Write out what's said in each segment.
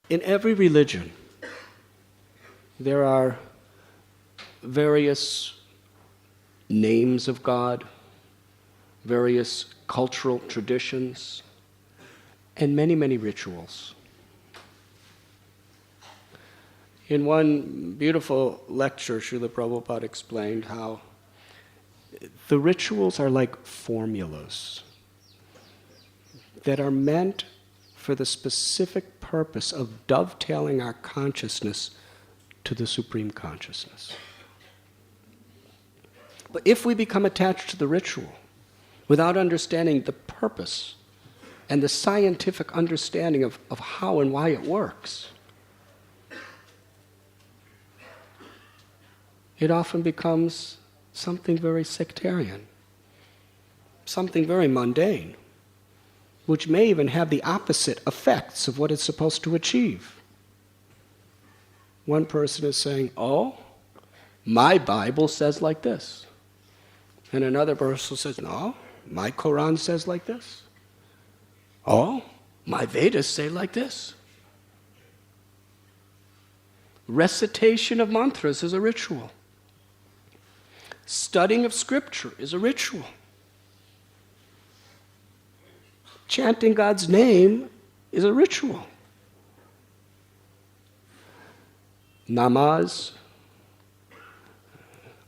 In every religion, there are various names of God, various cultural traditions, and many, many rituals. In one beautiful lecture, Srila Prabhupada explained how the rituals are like formulas that are meant for the specific purpose of dovetailing our consciousness to the Supreme Consciousness. But if we become attached to the ritual without understanding the purpose and the scientific understanding of how and why it works, it often becomes something very sectarian, something very mundane, which may even have the opposite effects of what it's supposed to achieve. One person is saying, "Oh, my Bible says like this." And another person says, "No, my Quran says like this." "Oh, my Vedas say like this." Recitation of mantras is a ritual. Studying of scripture is a ritual. Chanting God's name is a ritual. Namaz,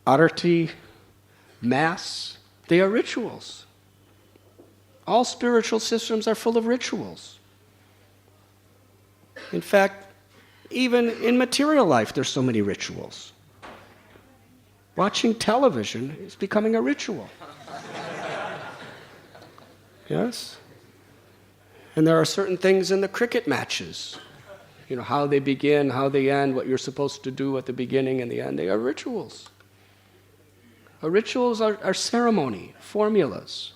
arati, mass, they are rituals. All spiritual systems are full of rituals. In fact, even in material life, there's so many rituals. Watching television is becoming a ritual. Yes? And there are certain things in the cricket matches. You know, how they begin, how they end, what you're supposed to do at the beginning and the end. They are rituals. Rituals are ceremony, formulas.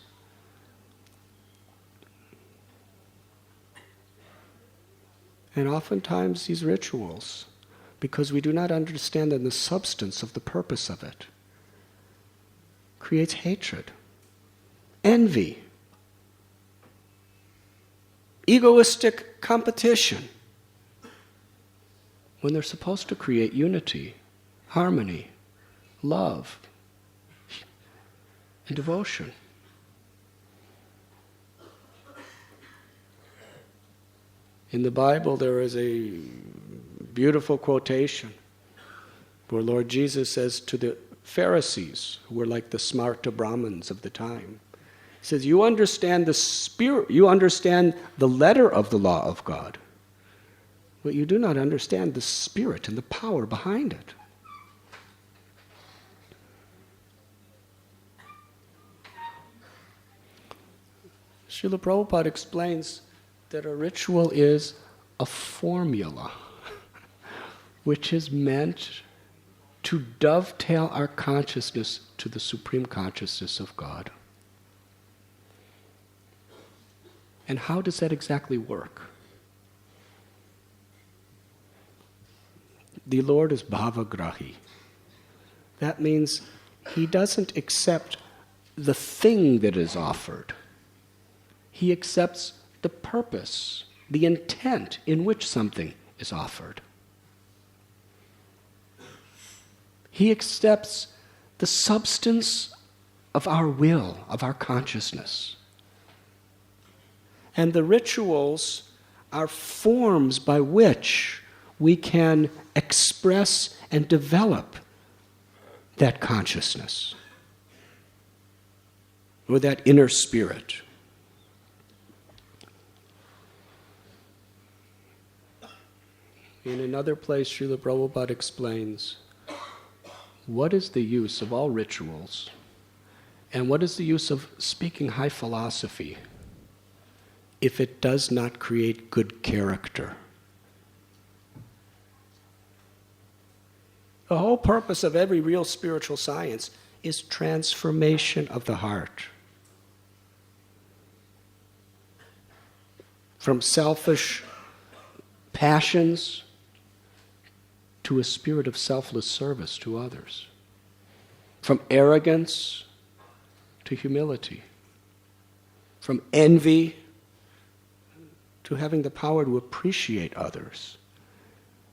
And oftentimes these rituals, because we do not understand the substance of the purpose of it, creates hatred, envy, egoistic competition, when they're supposed to create unity, harmony, love, and devotion. In the Bible, there is a beautiful quotation where Lord Jesus says to the Pharisees, who were like the smarta Brahmins of the time, he says, "You understand the spirit, you understand the letter of the law of God, but you do not understand the spirit and the power behind it." Srila Prabhupada explains that a ritual is a formula which is meant to dovetail our consciousness to the Supreme Consciousness of God. And how does that exactly work? The Lord is bhavagrahi. That means He doesn't accept the thing that is offered. He accepts the purpose, the intent in which something is offered. He accepts the substance of our will, of our consciousness. And the rituals are forms by which we can express and develop that consciousness, or that inner spirit. In another place, Srila Prabhupada explains, what is the use of all rituals, and what is the use of speaking high philosophy if it does not create good character? The whole purpose of every real spiritual science is transformation of the heart. From selfish passions to a spirit of selfless service to others. From arrogance to humility. From envy to having the power to appreciate others,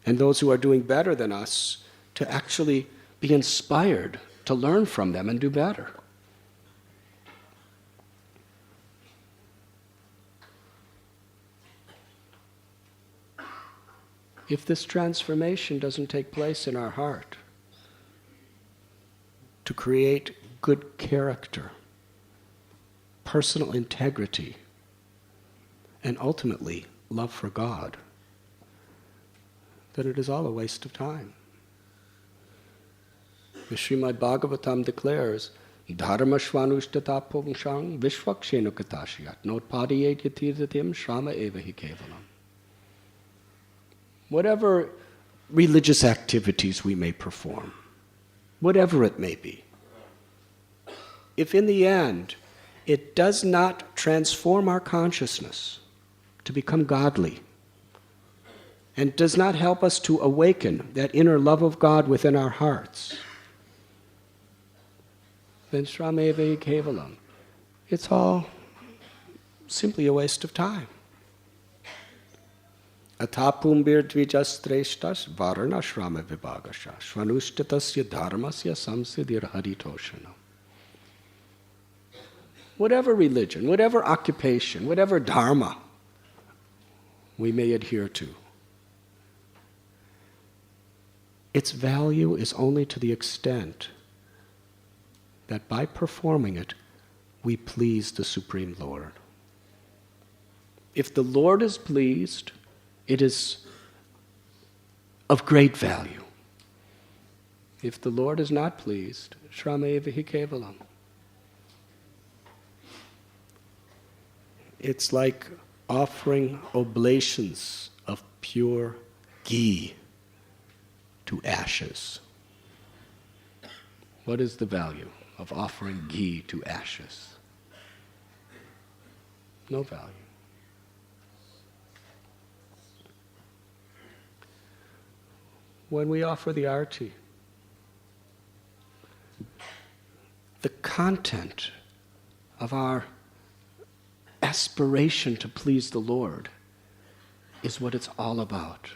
and those who are doing better than us, to actually be inspired to learn from them and do better. If this transformation doesn't take place in our heart, to create good character, personal integrity, and ultimately love for God, then it is all a waste of time. The Srimad Bhagavatam declares, Dharma shvanushtata pumshang vishvakshenu katashiyat notpadiyet yatirdatim shrama eva hi kevalam. Whatever religious activities we may perform, whatever it may be, if in the end it does not transform our consciousness to become godly, and does not help us to awaken that inner love of God within our hearts, then Shrameva Kevalam, it's all simply a waste of time. Atapumbir dvijastreshtas varana shrama vibhagasha shvanushtatasya dharmasya samsidir haritoshana. Whatever religion, whatever occupation, whatever dharma we may adhere to, its value is only to the extent that by performing it, we please the Supreme Lord. If the Lord is pleased, it is of great value. If the Lord is not pleased, Shrameva hi kevalam. It's like offering oblations of pure ghee to ashes. What is the value of offering ghee to ashes? No value. When we offer the arti, the content of our aspiration to please the Lord is what it's all about.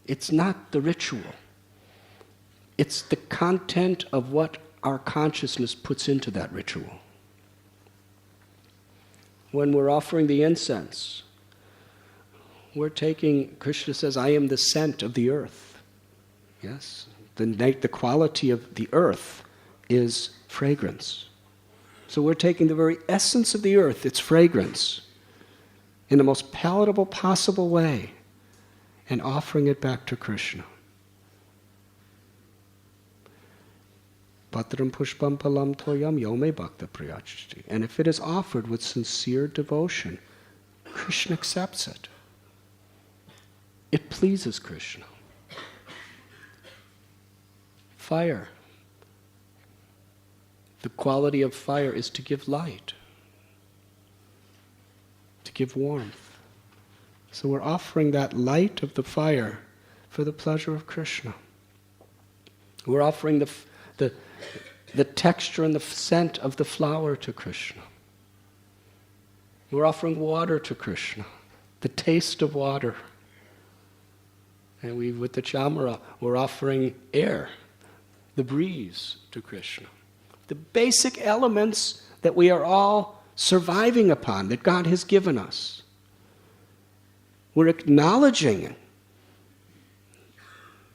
It's not the ritual. It's the content of what our consciousness puts into that ritual. When we're offering the incense, we're taking, Krishna says, I am the scent of the earth. Yes? The quality of the earth is fragrance. So we're taking the very essence of the earth, its fragrance, in the most palatable possible way, and offering it back to Krishna. Patram pushpam palam toyam yome bhakta priyachasti. And if it is offered with sincere devotion, Krishna accepts it. It pleases Krishna. Fire. The quality of fire is to give light, to give warmth. So we're offering that light of the fire for the pleasure of Krishna. We're offering the texture and the scent of the flower to Krishna. We're offering water to Krishna, the taste of water. And with the chamara, we're offering air, the breeze to Krishna. The basic elements that we are all surviving upon, that God has given us. We're acknowledging.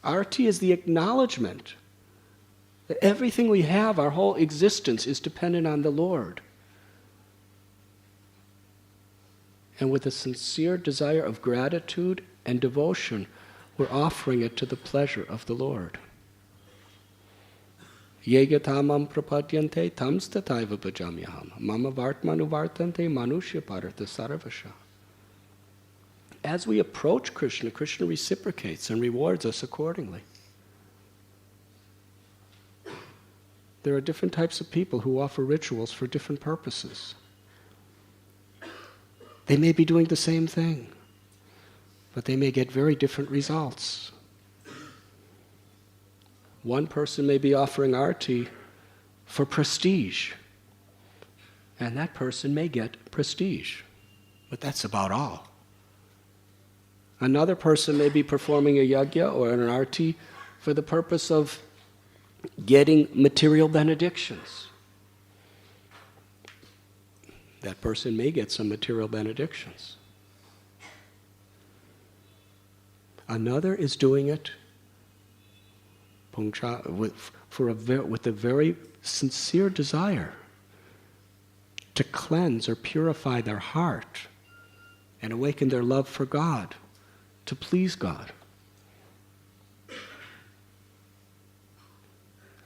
Arti is the acknowledgement that everything we have, our whole existence, is dependent on the Lord. And with a sincere desire of gratitude and devotion, we're offering it to the pleasure of the Lord. Yegatamam prapadyante tamstataiva bhajamyaham mama vartmanu vartante manushya parata sarvasha. As we approach Krishna, Krishna reciprocates and rewards us accordingly. There are different types of people who offer rituals for different purposes. They may be doing the same thing, but they may get very different results. One person may be offering arti for prestige. And that person may get prestige, but that's about all. Another person may be performing a yajna or an arti for the purpose of getting material benedictions. That person may get some material benedictions. Another is doing it with a very sincere desire to cleanse or purify their heart and awaken their love for God, to please God.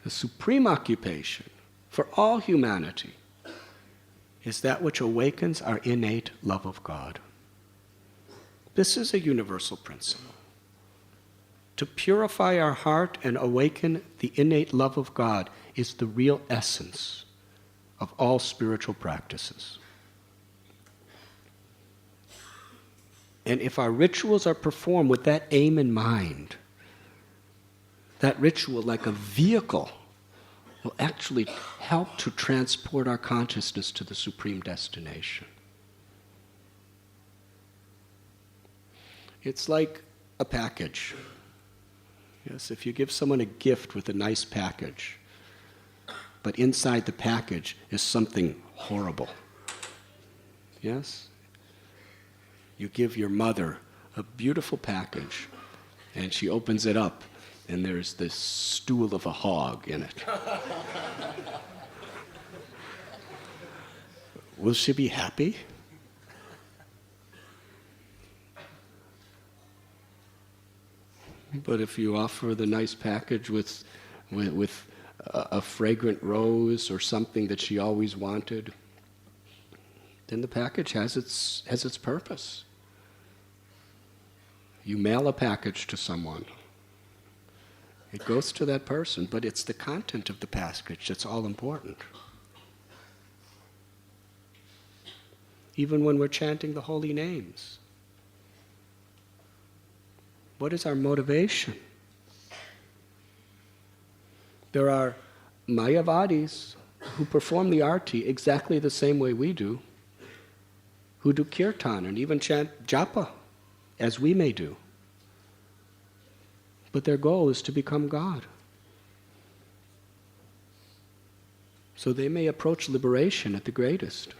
The supreme occupation for all humanity is that which awakens our innate love of God. This is a universal principle. To purify our heart and awaken the innate love of God is the real essence of all spiritual practices. And if our rituals are performed with that aim in mind, that ritual, like a vehicle, will actually help to transport our consciousness to the supreme destination. It's like a package. Yes, if you give someone a gift with a nice package, but inside the package is something horrible. Yes? You give your mother a beautiful package, and she opens it up, and there's this stool of a hog in it. Will she be happy? But if you offer the nice package with a fragrant rose or something that she always wanted, then the package has its purpose. You mail a package to someone. It goes to that person, but it's the content of the package that's all important. Even when we're chanting the holy names, what is our motivation? There are Mayavadis who perform the arti exactly the same way we do, who do kirtan and even chant japa as we may do. But their goal is to become God. So they may approach liberation at the greatest,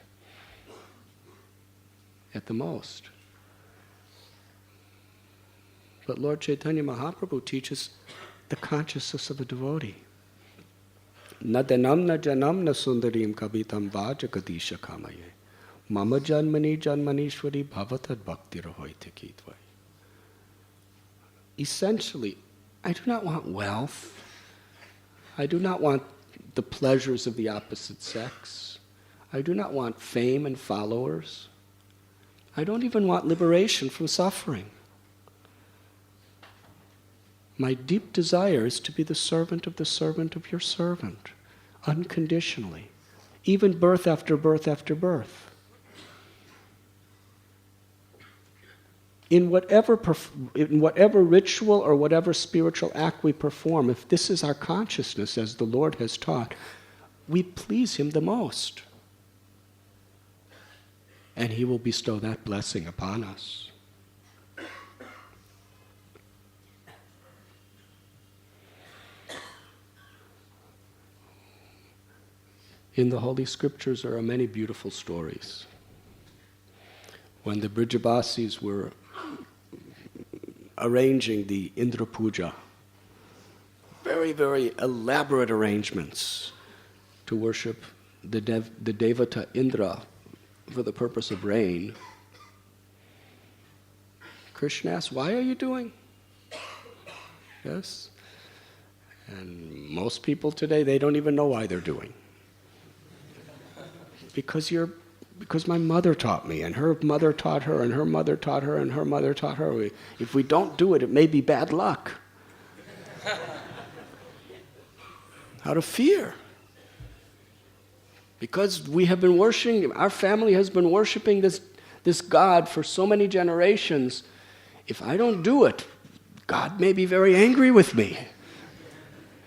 at the most. But Lord Chaitanya Mahaprabhu teaches the consciousness of a devotee. Na danamna janamna sundarim kavitam vajakadisha kamaye. Mama janmani janmanishwari bhavatad bhakti rahoite kitvai. Essentially, I do not want wealth. I do not want the pleasures of the opposite sex. I do not want fame and followers. I don't even want liberation from suffering. My deep desire is to be the servant of your servant, unconditionally, even birth after birth after birth. In whatever ritual or whatever spiritual act we perform, if this is our consciousness as the Lord has taught, we please Him the most. And He will bestow that blessing upon us. In the Holy Scriptures there are many beautiful stories. When the Brijabasis were arranging the Indra Puja, very, very elaborate arrangements to worship the Devata Indra for the purpose of rain, Krishna asked, "Why are you doing?" Yes? And most people today, they don't even know why they're doing. Because my mother taught me, and her mother taught her, and her mother taught her, and her mother taught her. If we don't do it, it may be bad luck. Out of fear. Because we have been worshiping, our family has been worshiping this God for so many generations. If I don't do it, God may be very angry with me.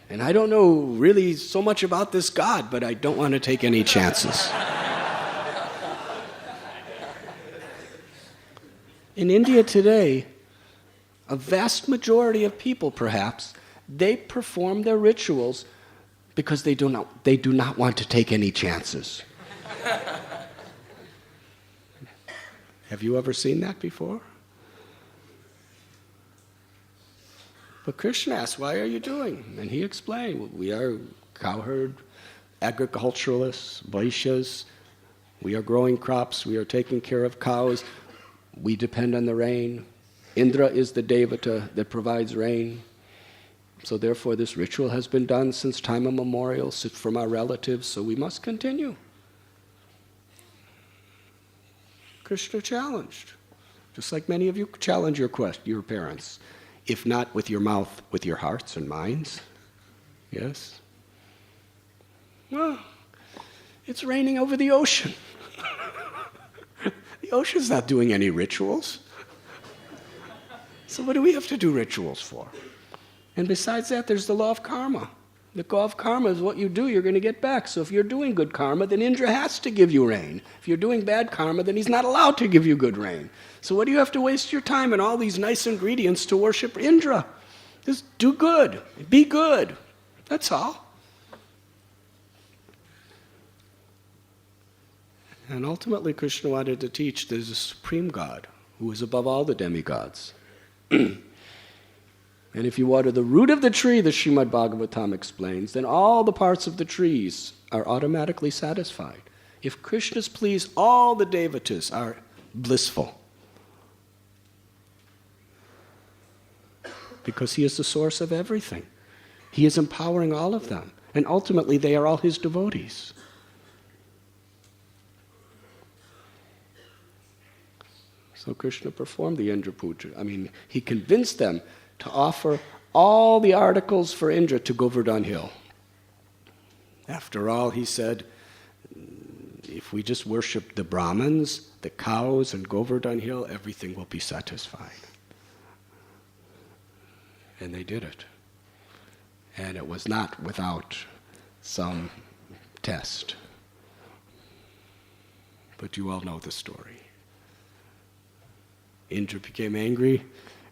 And I don't know really so much about this God, but I don't want to take any chances. In India today, a vast majority of people, perhaps, they perform their rituals because they do not want to take any chances. Have you ever seen that before? But Krishna asked, why are you doing? And he explained, we are cowherd, agriculturalists, Vaishyas. We are growing crops, we are taking care of cows. We depend on the rain. Indra is the devata that provides rain. So therefore this ritual has been done since time immemorial from our relatives, so we must continue. Krishna challenged, just like many of you challenge your parents. If not with your mouth, with your hearts and minds. Yes? Well, it's raining over the ocean. The ocean's not doing any rituals. So what do we have to do rituals for? And besides that, there's the law of karma. The law of karma is what you do, you're going to get back. So if you're doing good karma, then Indra has to give you rain. If you're doing bad karma, then he's not allowed to give you good rain. So what do you have to waste your time and all these nice ingredients to worship Indra? Just do good. Be good. That's all. And ultimately, Krishna wanted to teach there's a supreme God who is above all the demigods. And if you water the root of the tree, the Srimad Bhagavatam explains, then all the parts of the trees are automatically satisfied. If Krishna's pleased, all the devatas are blissful. Because he is the source of everything. He is empowering all of them. And ultimately, they are all his devotees. So Krishna performed the Indra Puja. He convinced them to offer all the articles for Indra to Govardhan Hill. After all, he said, if we just worship the Brahmins, the cows, and Govardhan Hill, everything will be satisfied. And they did it. And it was not without some test. But you all know the story. Indra became angry,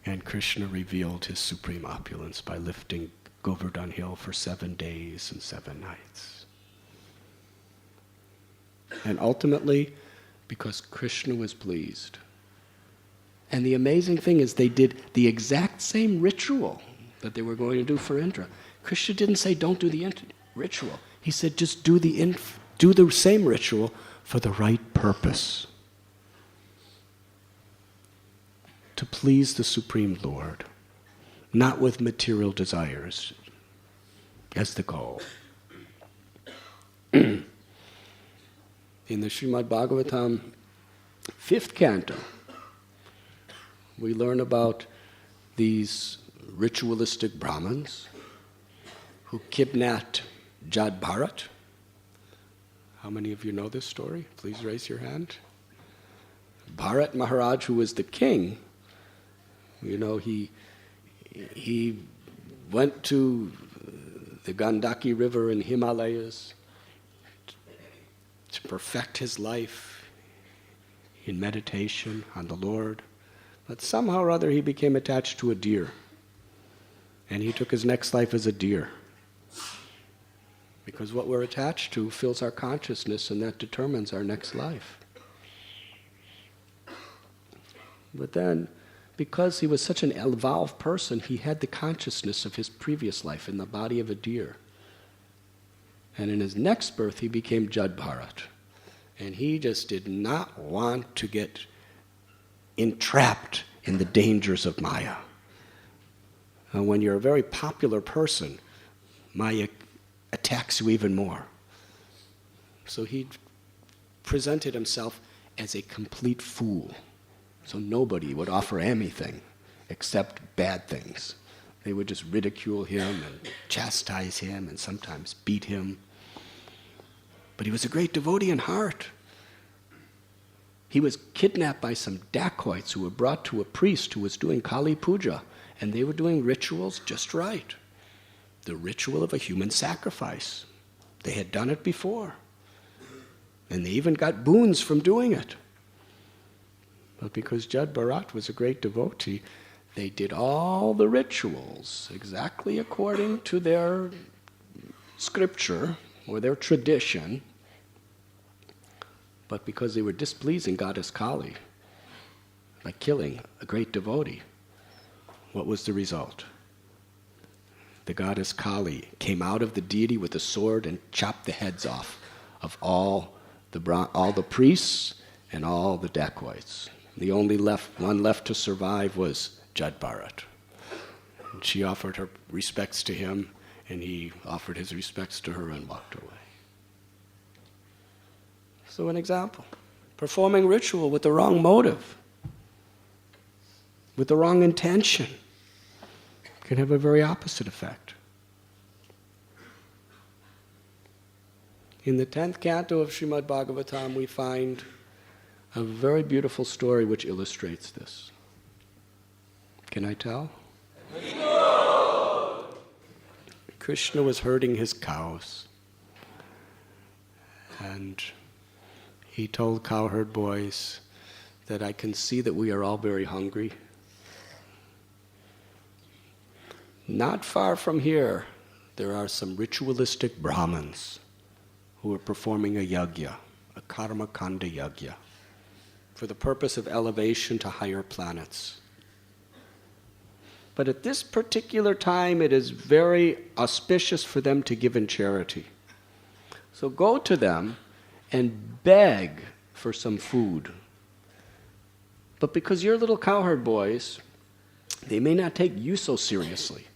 and Krishna revealed his supreme opulence by lifting Govardhan Hill for 7 days and 7 nights. And ultimately, because Krishna was pleased. And the amazing thing is they did the exact same ritual that they were going to do for Indra. Krishna didn't say, don't do the ritual. He said, just do the same ritual for the right purpose. To please the Supreme Lord, not with material desires as the goal. In the Srimad Bhagavatam, 5th canto, we learn about these ritualistic Brahmins who kidnapped Jad Bharat. How many of you know this story? Please raise your hand. Bharat Maharaj, who was the king, he went to the Gandaki River in Himalayas to perfect his life in meditation on the Lord. But somehow or other he became attached to a deer. And he took his next life as a deer. Because what we're attached to fills our consciousness, and that determines our next life. But then, because he was such an evolved person, he had the consciousness of his previous life in the body of a deer. And in his next birth, he became Jad Bharat. And he just did not want to get entrapped in the dangers of Maya. When you're a very popular person, Maya attacks you even more. So he presented himself as a complete fool. So nobody would offer anything except bad things. They would just ridicule him and chastise him and sometimes beat him. But he was a great devotee in heart. He was kidnapped by some dacoits who were brought to a priest who was doing Kali Puja, and they were doing rituals just right. The ritual of a human sacrifice. They had done it before. And they even got boons from doing it. But because Jad Bharat was a great devotee, they did all the rituals exactly according to their scripture or their tradition. But because they were displeasing Goddess Kali by killing a great devotee, what was the result? The Goddess Kali came out of the deity with a sword and chopped the heads off of all the priests and all the dacoits. The only one left to survive was Jad Bharat. And she offered her respects to him, and he offered his respects to her and walked away. So an example, performing ritual with the wrong motive, with the wrong intention, can have a very opposite effect. In the 10th canto of Srimad Bhagavatam, we find a very beautiful story which illustrates this. Can I tell? No. Krishna was herding his cows, and he told cowherd boys that I can see that we are all very hungry. Not far from here, there are some ritualistic Brahmins who are performing a yajna, a karma kanda yajna, for the purpose of elevation to higher planets. But at this particular time, it is very auspicious for them to give in charity. So go to them and beg for some food. But because you're little cowherd boys, they may not take you so seriously.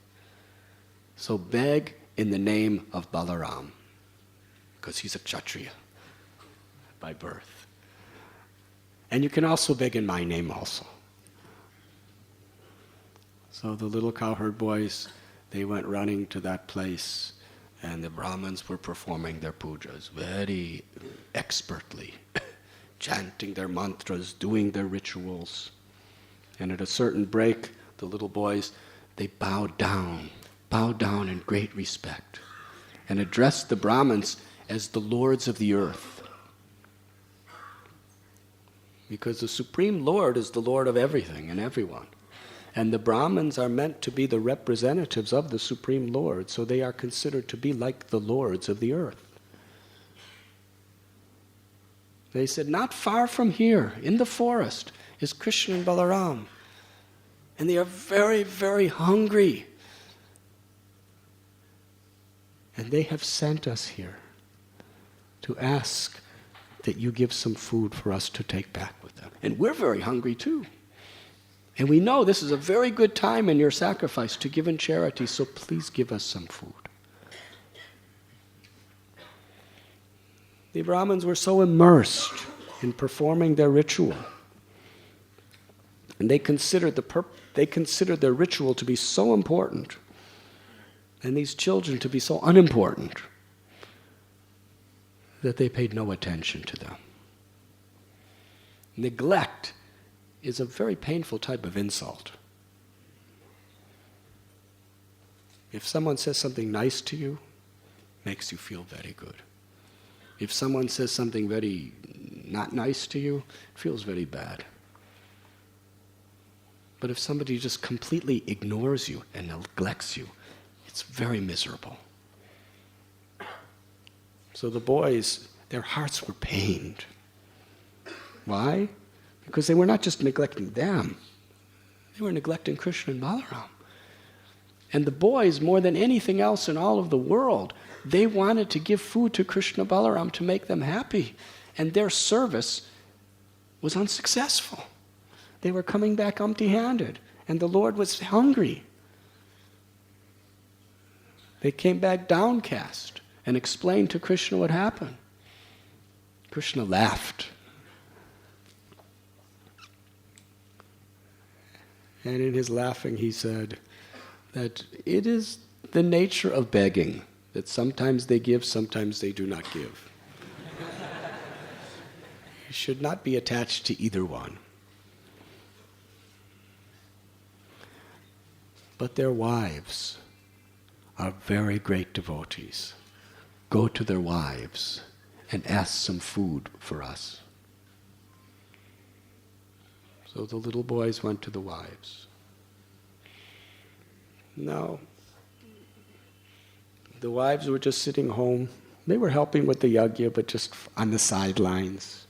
So beg in the name of Balaram, because he's a Kshatriya by birth. And you can also beg in my name also. So the little cowherd boys, they went running to that place, and the Brahmins were performing their pujas very expertly, chanting their mantras, doing their rituals. And at a certain break, the little boys, they bowed down in great respect, and addressed the Brahmins as the lords of the earth. Because the Supreme Lord is the Lord of everything and everyone. And the Brahmins are meant to be the representatives of the Supreme Lord, so they are considered to be like the lords of the earth. They said, not far from here, in the forest, is Krishna and Balaram. And they are very, very hungry. And they have sent us here to ask that you give some food for us to take back with them. And we're very hungry too. And we know this is a very good time in your sacrifice to give in charity, so please give us some food. The Brahmins were so immersed in performing their ritual, and they considered their ritual to be so important, and these children to be so unimportant, that they paid no attention to them. Neglect is a very painful type of insult. If someone says something nice to you, it makes you feel very good. If someone says something very not nice to you, it feels very bad. But if somebody just completely ignores you and neglects you, it's very miserable. So the boys, their hearts were pained. Why? Because they were not just neglecting them, they were neglecting Krishna and Balaram. And the boys, more than anything else in all of the world, they wanted to give food to Krishna and Balaram to make them happy. And their service was unsuccessful. They were coming back empty-handed, and the Lord was hungry. They came back downcast and explained to Krishna what happened. Krishna laughed. And in his laughing, he said that it is the nature of begging, that sometimes they give, sometimes they do not give. You should not be attached to either one. But their wives are very great devotees. Go to their wives and ask some food for us. So the little boys went to the wives. Now, the wives were just sitting home. They were helping with the yajna, but just on the sidelines.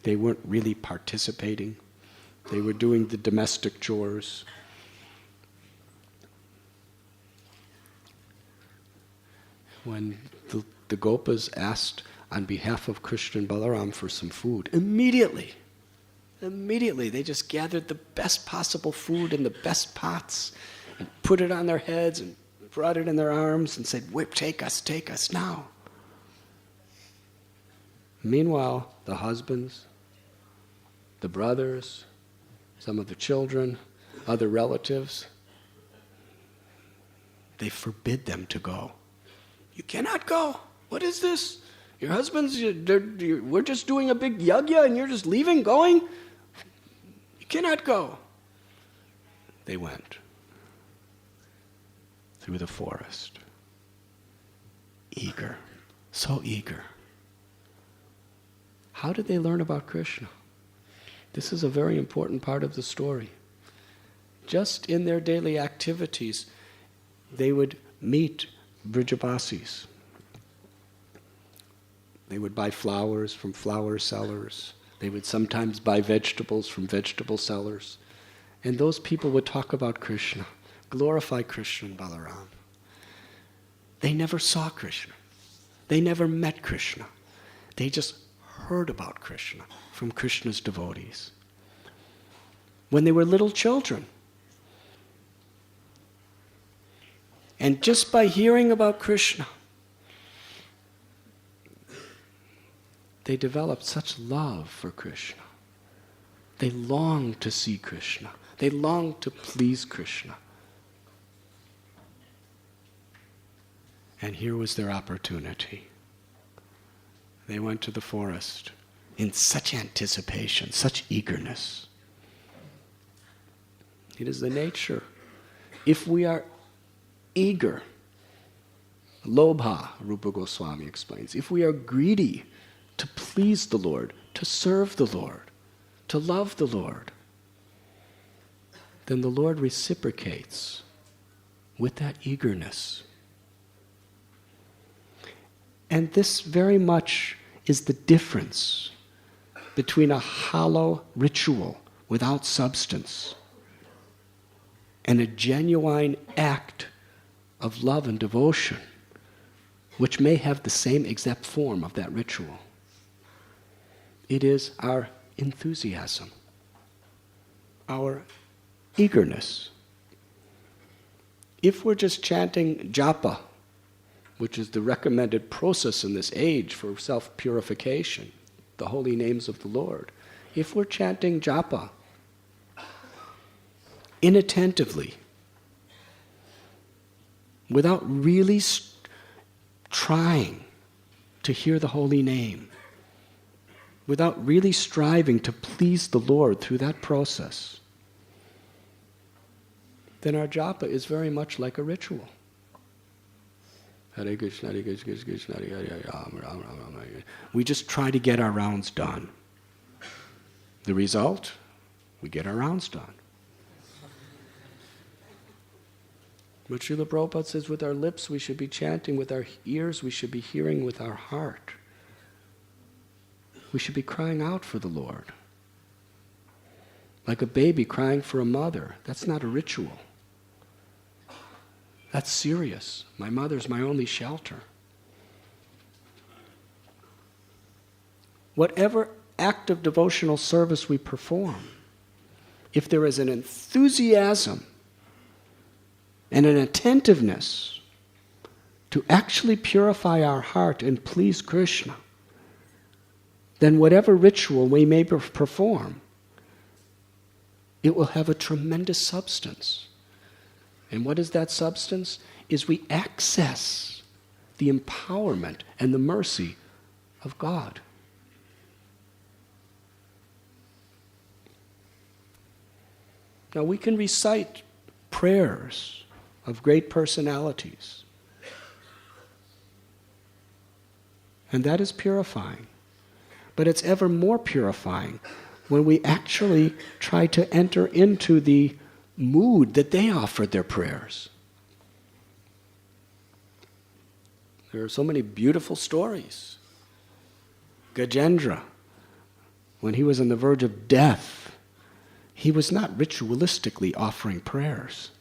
They weren't really participating. They were doing the domestic chores. When the Gopas asked on behalf of Krishna and Balaram for some food, immediately they just gathered the best possible food in the best pots and put it on their heads and brought it in their arms and said, "Whip, take us now." Meanwhile, the husbands, the brothers, some of the children, other relatives, they forbid them to go. "You cannot go. What is this? Your husbands, we're just doing a big yajna and you're just leaving, going? You cannot go." They went through the forest, eager, so eager. How did they learn about Krishna? This is a very important part of the story. Just in their daily activities, they would meet Brijavasis. They would buy flowers from flower sellers. They would sometimes buy vegetables from vegetable sellers. And those people would talk about Krishna, glorify Krishna and Balaram. They never saw Krishna. They never met Krishna. They just heard about Krishna from Krishna's devotees. When they were little children, and just by hearing about Krishna, they developed such love for Krishna. They longed to see Krishna. They longed to please Krishna. And here was their opportunity. They went to the forest in such anticipation, such eagerness. It is the nature. If we are eager, lobha, Rupa Goswami explains, if we are greedy to please the Lord, to serve the Lord, to love the Lord, then the Lord reciprocates with that eagerness. And this very much is the difference between a hollow ritual without substance and a genuine act of love and devotion, which may have the same exact form of that ritual. It is our enthusiasm, our eagerness. If we're just chanting japa, which is the recommended process in this age for self-purification, the holy names of the Lord, if we're chanting japa inattentively, without really trying to hear the holy name, without really striving to please the Lord through that process, then our japa is very much like a ritual. Hare Krishna, Hare Krishna, Krishna Hare Hare, Ram Ram Ram Ram. We just try to get our rounds done. The result, we get our rounds done. But Srila Prabhupada says with our lips we should be chanting, with our ears we should be hearing, with our heart we should be crying out for the Lord. Like a baby crying for a mother. That's not a ritual. That's serious. My mother's my only shelter. Whatever act of devotional service we perform, if there is an enthusiasm and an attentiveness to actually purify our heart and please Krishna, then whatever ritual we may perform, it will have a tremendous substance. And what is that substance? Is we access the empowerment and the mercy of God. Now we can recite prayers of great personalities, and that is purifying. But it's ever more purifying when we actually try to enter into the mood that they offered their prayers. There are so many beautiful stories. Gajendra, when he was on the verge of death, he was not ritualistically offering prayers.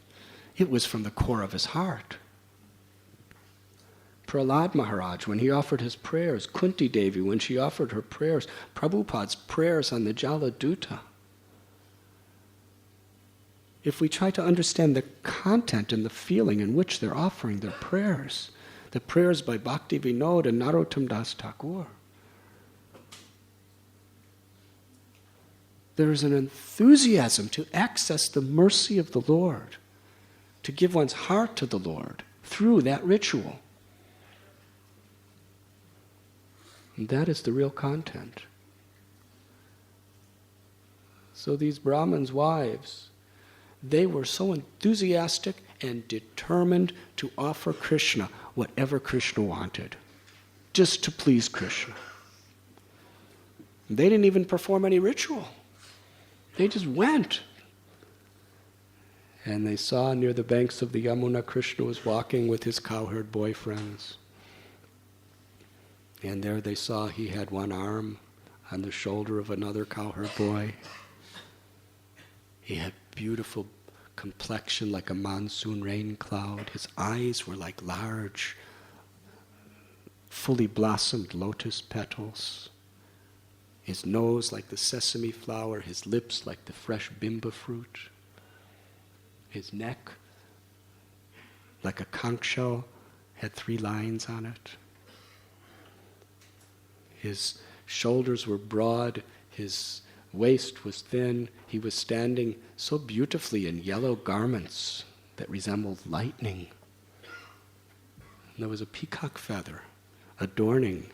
It was from the core of his heart. Prahlad Maharaj, when he offered his prayers, Kunti Devi, when she offered her prayers, Prabhupada's prayers on the Jaladuta. If we try to understand the content and the feeling in which they're offering their prayers, the prayers by Bhakti Vinod and Narottam Das Thakur, there is an enthusiasm to access the mercy of the Lord, to give one's heart to the Lord through that ritual. And that is the real content. So these Brahmins' wives, they were so enthusiastic and determined to offer Krishna whatever Krishna wanted, just to please Krishna. They didn't even perform any ritual. They just went. And they saw near the banks of the Yamuna, Krishna was walking with his cowherd boyfriends. And there they saw he had one arm on the shoulder of another cowherd boy. He had beautiful complexion like a monsoon rain cloud. His eyes were like large, fully blossomed lotus petals. His nose like the sesame flower, his lips like the fresh bimba fruit. His neck like a conch shell, had 3 lines on it. His shoulders were broad, his waist was thin. He was standing so beautifully in yellow garments that resembled lightning. And there was a peacock feather adorning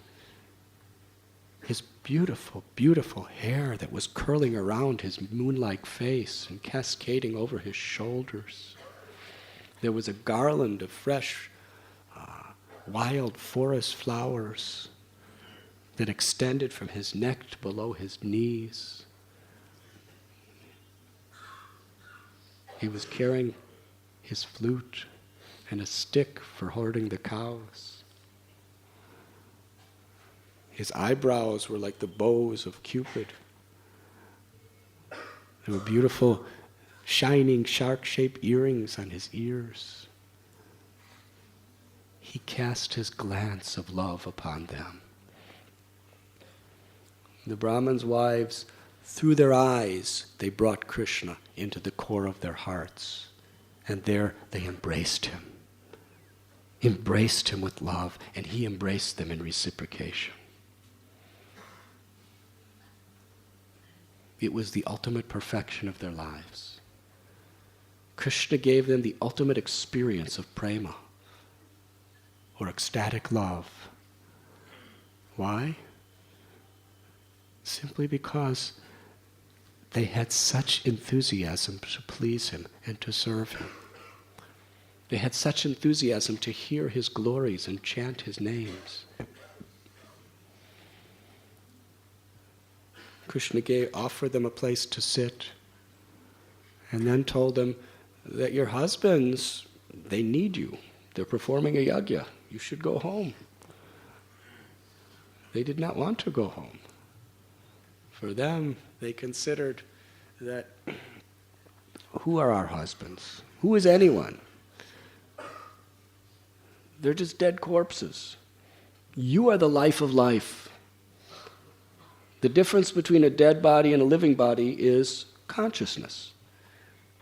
his beautiful, beautiful hair that was curling around his moon-like face and cascading over his shoulders. There was a garland of fresh, wild forest flowers that extended from his neck to below his knees. He was carrying his flute and a stick for herding the cows. His eyebrows were like the bows of Cupid. There were beautiful, shining, shark-shaped earrings on his ears. He cast his glance of love upon them. The Brahmins' wives, through their eyes, they brought Krishna into the core of their hearts. And there they embraced him with love, and he embraced them in reciprocation. It was the ultimate perfection of their lives. Krishna gave them the ultimate experience of prema, or ecstatic love. Why? Simply because they had such enthusiasm to please him and to serve him. They had such enthusiasm to hear his glories and chant his names. Krishna offered them a place to sit, and then told them that your husbands, they need you. They're performing a yajna. You should go home. They did not want to go home. For them, they considered that, who are our husbands? Who is anyone? They're just dead corpses. You are the life of life. The difference between a dead body and a living body is consciousness.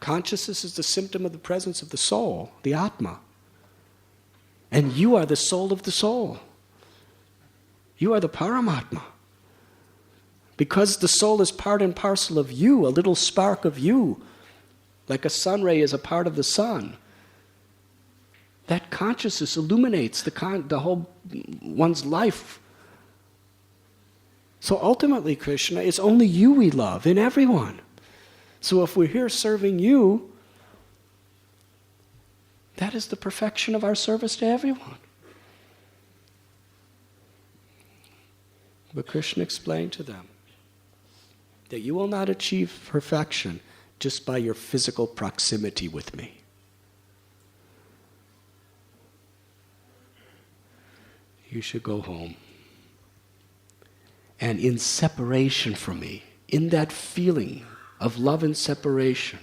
Consciousness is the symptom of the presence of the soul, the Atma. And you are the soul of the soul. You are the Paramatma. Because the soul is part and parcel of you, a little spark of you, like a sun ray is a part of the sun. That consciousness illuminates the whole one's life. So ultimately, Krishna, it's only you we love in everyone. So if we're here serving you, that is the perfection of our service to everyone. But Krishna explained to them, that you will not achieve perfection just by your physical proximity with me. You should go home. And in separation from me, in that feeling of love and separation,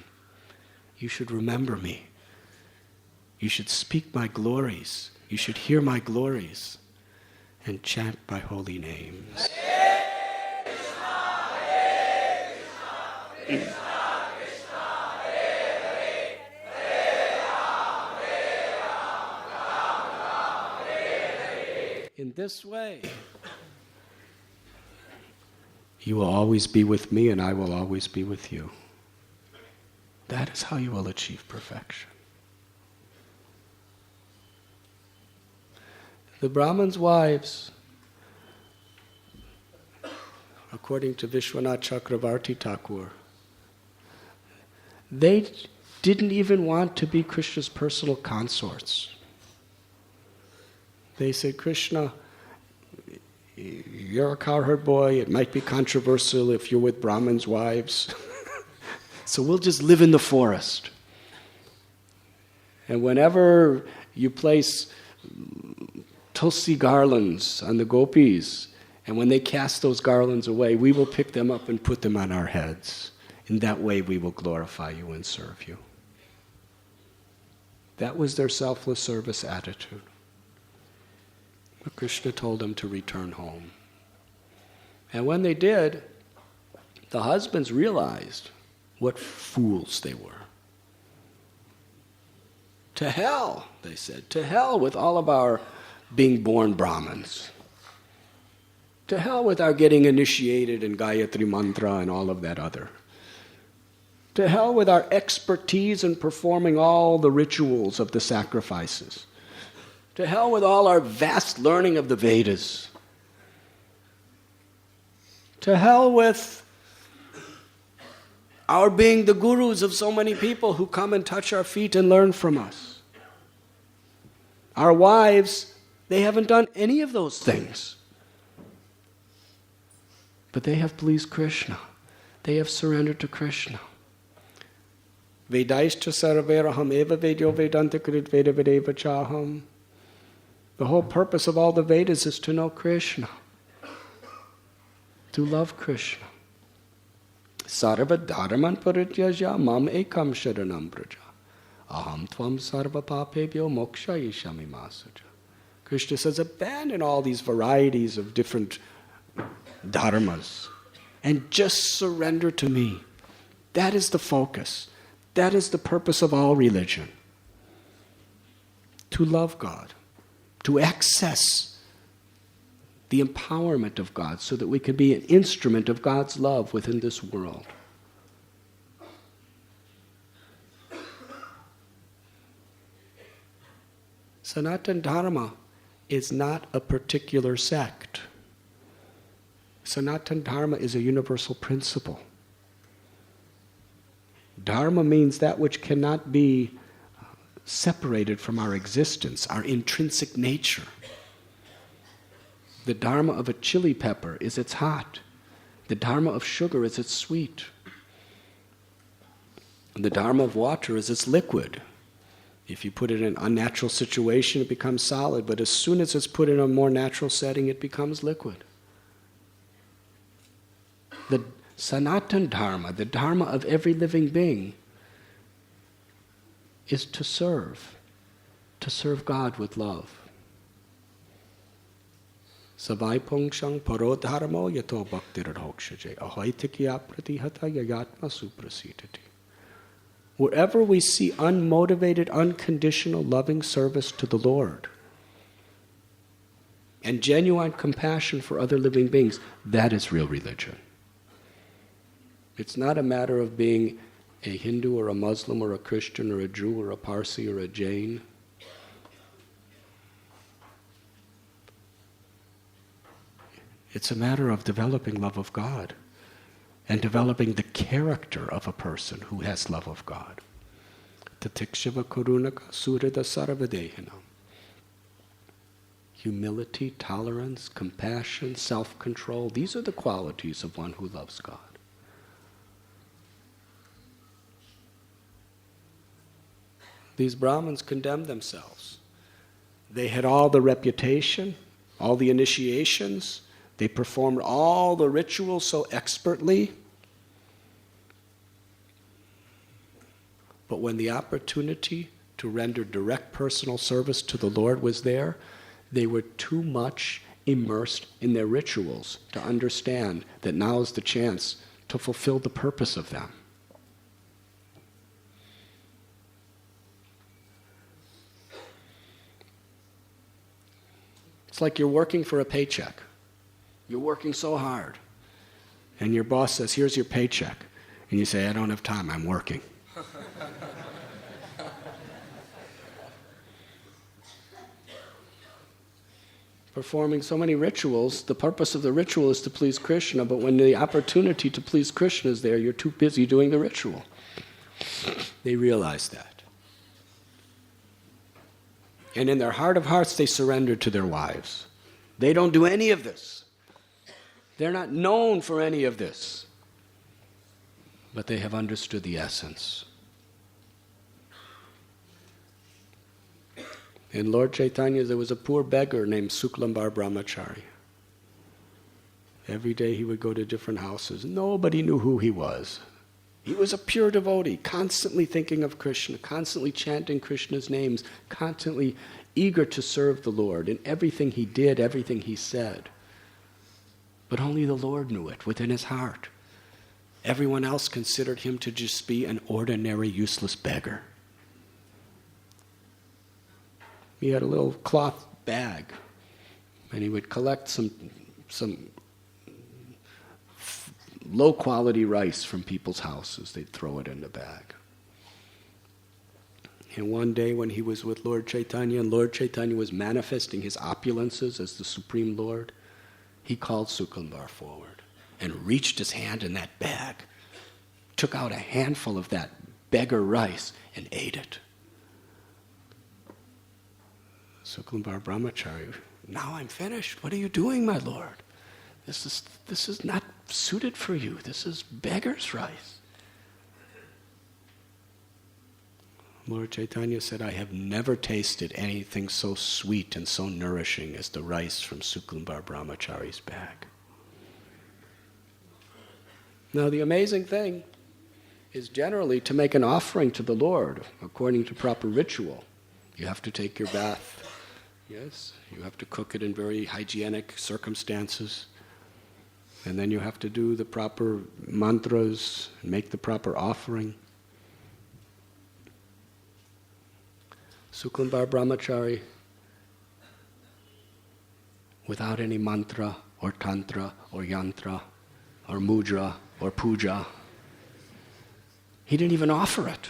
you should remember me. You should speak my glories. You should hear my glories and chant my holy names. In this way, you will always be with me and I will always be with you. That is how you will achieve perfection. The Brahmins' wives, according to Vishwanath Chakravarti Thakur, they didn't even want to be Krishna's personal consorts. They said, Krishna, you're a cowherd boy, it might be controversial if you're with Brahmins' wives, so we'll just live in the forest. And whenever you place tulsi garlands on the gopis, and when they cast those garlands away, we will pick them up and put them on our heads. In that way we will glorify you and serve you. That was their selfless service attitude. But Krishna told them to return home. And when they did, the husbands realized what fools they were. To hell, they said, to hell with all of our being born Brahmins. To hell with our getting initiated in Gayatri Mantra and all of that other. To hell with our expertise in performing all the rituals of the sacrifices. To hell with all our vast learning of the Vedas. To hell with our being the gurus of so many people who come and touch our feet and learn from us. Our wives, they haven't done any of those things. But they have pleased Krishna. They have surrendered to Krishna. Vedaischa sarveraham eva vedyo vedantikrit veda vedeva chaham. The whole purpose of all the Vedas is to know Krishna, to love Krishna. Sarva dharman parityaja mam ekam sharanam braja. Aham tvam sarva papebhyo mokshayishami masaja. Krishna says, abandon all these varieties of different dharmas and just surrender to me. That is the focus. That is the purpose of all religion. To love God. To access the empowerment of God so that we can be an instrument of God's love within this world. Sanatana Dharma is not a particular sect. Sanatana Dharma is a universal principle. Dharma means that which cannot be separated from our existence, our intrinsic nature. The dharma of a chili pepper is it's hot. The dharma of sugar is it's sweet. The dharma of water is it's liquid. If you put it in an unnatural situation, it becomes solid, but as soon as it's put in a more natural setting, it becomes liquid. The Sanatana Dharma, the dharma of every living being, is to serve God with love. Savai pongshang parodharmo yato bhaktiradhokshaje ahoitikya pratihata yayatma suprasidati. Wherever we see unmotivated, unconditional, loving service to the Lord and genuine compassion for other living beings, that is real religion. It's not a matter of being a Hindu or a Muslim or a Christian or a Jew or a Parsi or a Jain. It's a matter of developing love of God and developing the character of a person who has love of God. Tatikshava karunaka surida sarvadehinam. Humility, tolerance, compassion, self-control, these are the qualities of one who loves God. these Brahmins condemned themselves. They had all the reputation, all the initiations. They performed all the rituals so expertly. But when the opportunity to render direct personal service to the Lord was there, they were too much immersed in their rituals to understand that now is the chance to fulfill the purpose of them. It's like you're working for a paycheck. You're working so hard. And your boss says, here's your paycheck. And you say, I don't have time, I'm working. Performing so many rituals, the purpose of the ritual is to please Krishna, but when the opportunity to please Krishna is there, you're too busy doing the ritual. They realize that. And in their heart of hearts, they surrender to their wives. They don't do any of this. They're not known for any of this. But they have understood the essence. In Lord Chaitanya, there was a poor beggar named Suklambar Brahmachari. Every day he would go to different houses. Nobody knew who he was. He was a pure devotee, constantly thinking of Krishna, constantly chanting Krishna's names, constantly eager to serve the Lord in everything he did, everything he said. But only the Lord knew it within his heart. Everyone else considered him to just be an ordinary, useless beggar. He had a little cloth bag, and he would collect some low-quality rice from people's houses. They'd throw it in the bag. And one day when he was with Lord Chaitanya, and Lord Chaitanya was manifesting his opulences as the Supreme Lord, he called Suklambar forward and reached his hand in that bag, took out a handful of that beggar rice and ate it. Suklambar Brahmachari, now I'm finished. What are you doing, my Lord? This is not suited for you. This is beggar's rice. Lord Chaitanya said, I have never tasted anything so sweet and so nourishing as the rice from Suklambar Brahmachari's bag. Now the amazing thing is generally to make an offering to the Lord according to proper ritual. You have to take your bath. Yes, you have to cook it in very hygienic circumstances. And then you have to do the proper mantras and make the proper offering. Suklambar Brahmachari, without any mantra or tantra or yantra or mudra or puja, he didn't even offer it.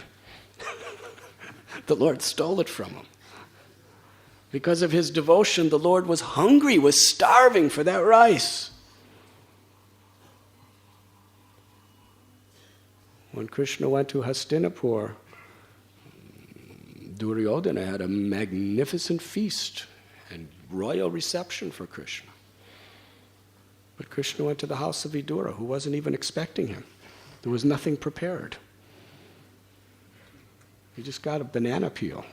The Lord stole it from him. Because of his devotion, the Lord was hungry, was starving for that rice. When Krishna went to Hastinapur, Duryodhana had a magnificent feast and royal reception for Krishna. But Krishna went to the house of Vidura, who wasn't even expecting him. There was nothing prepared. He just got a banana peel.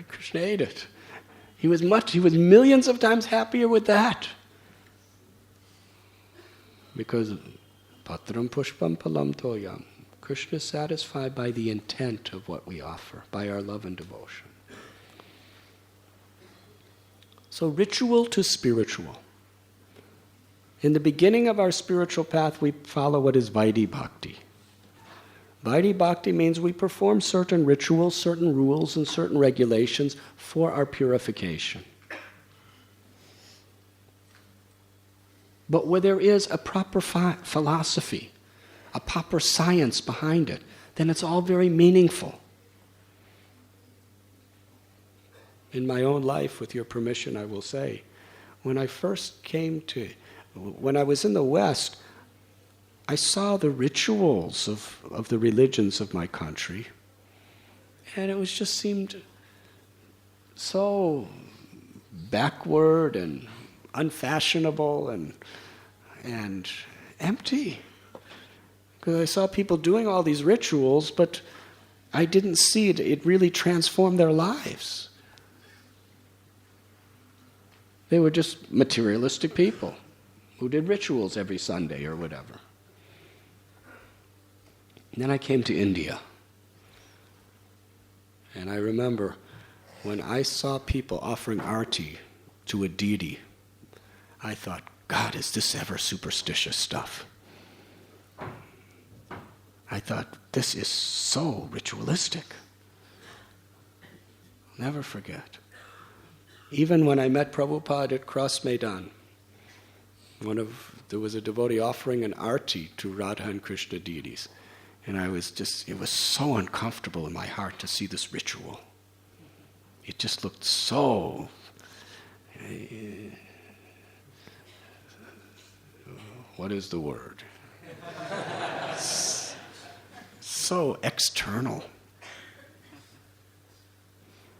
Krishna ate it. He was millions of times happier with that. Because patram pushpam palam toyam. Krishna is satisfied by the intent of what we offer, by our love and devotion. So ritual to spiritual. In the beginning of our spiritual path, we follow what is Vaidhi Bhakti. Vaidhi Bhakti means we perform certain rituals, certain rules, and certain regulations for our purification. But where there is a proper philosophy, a proper science behind it, then it's all very meaningful. In my own life, with your permission, I will say, when I was in the West, I saw the rituals of the religions of my country, and it just seemed so backward and unfashionable and empty. Because I saw people doing all these rituals, but I didn't see it. It really transformed their lives. They were just materialistic people who did rituals every Sunday or whatever. And then I came to India. And I remember when I saw people offering arti to a deity, I thought, God, is this ever superstitious stuff? I thought, this is so ritualistic. I'll never forget. Even when I met Prabhupada at Cross Maidan, there was a devotee offering an arti to Radha and Krishna deities. And it was so uncomfortable in my heart to see this ritual. It just looked so, what is the word? So external.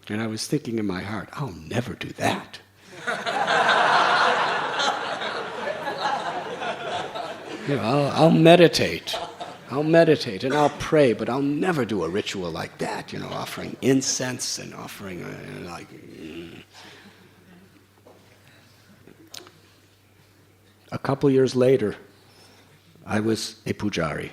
And I was thinking in my heart, I'll never do that. I'll meditate. I'll meditate and I'll pray, but I'll never do a ritual like that, offering incense and offering A couple years later, I was a pujari.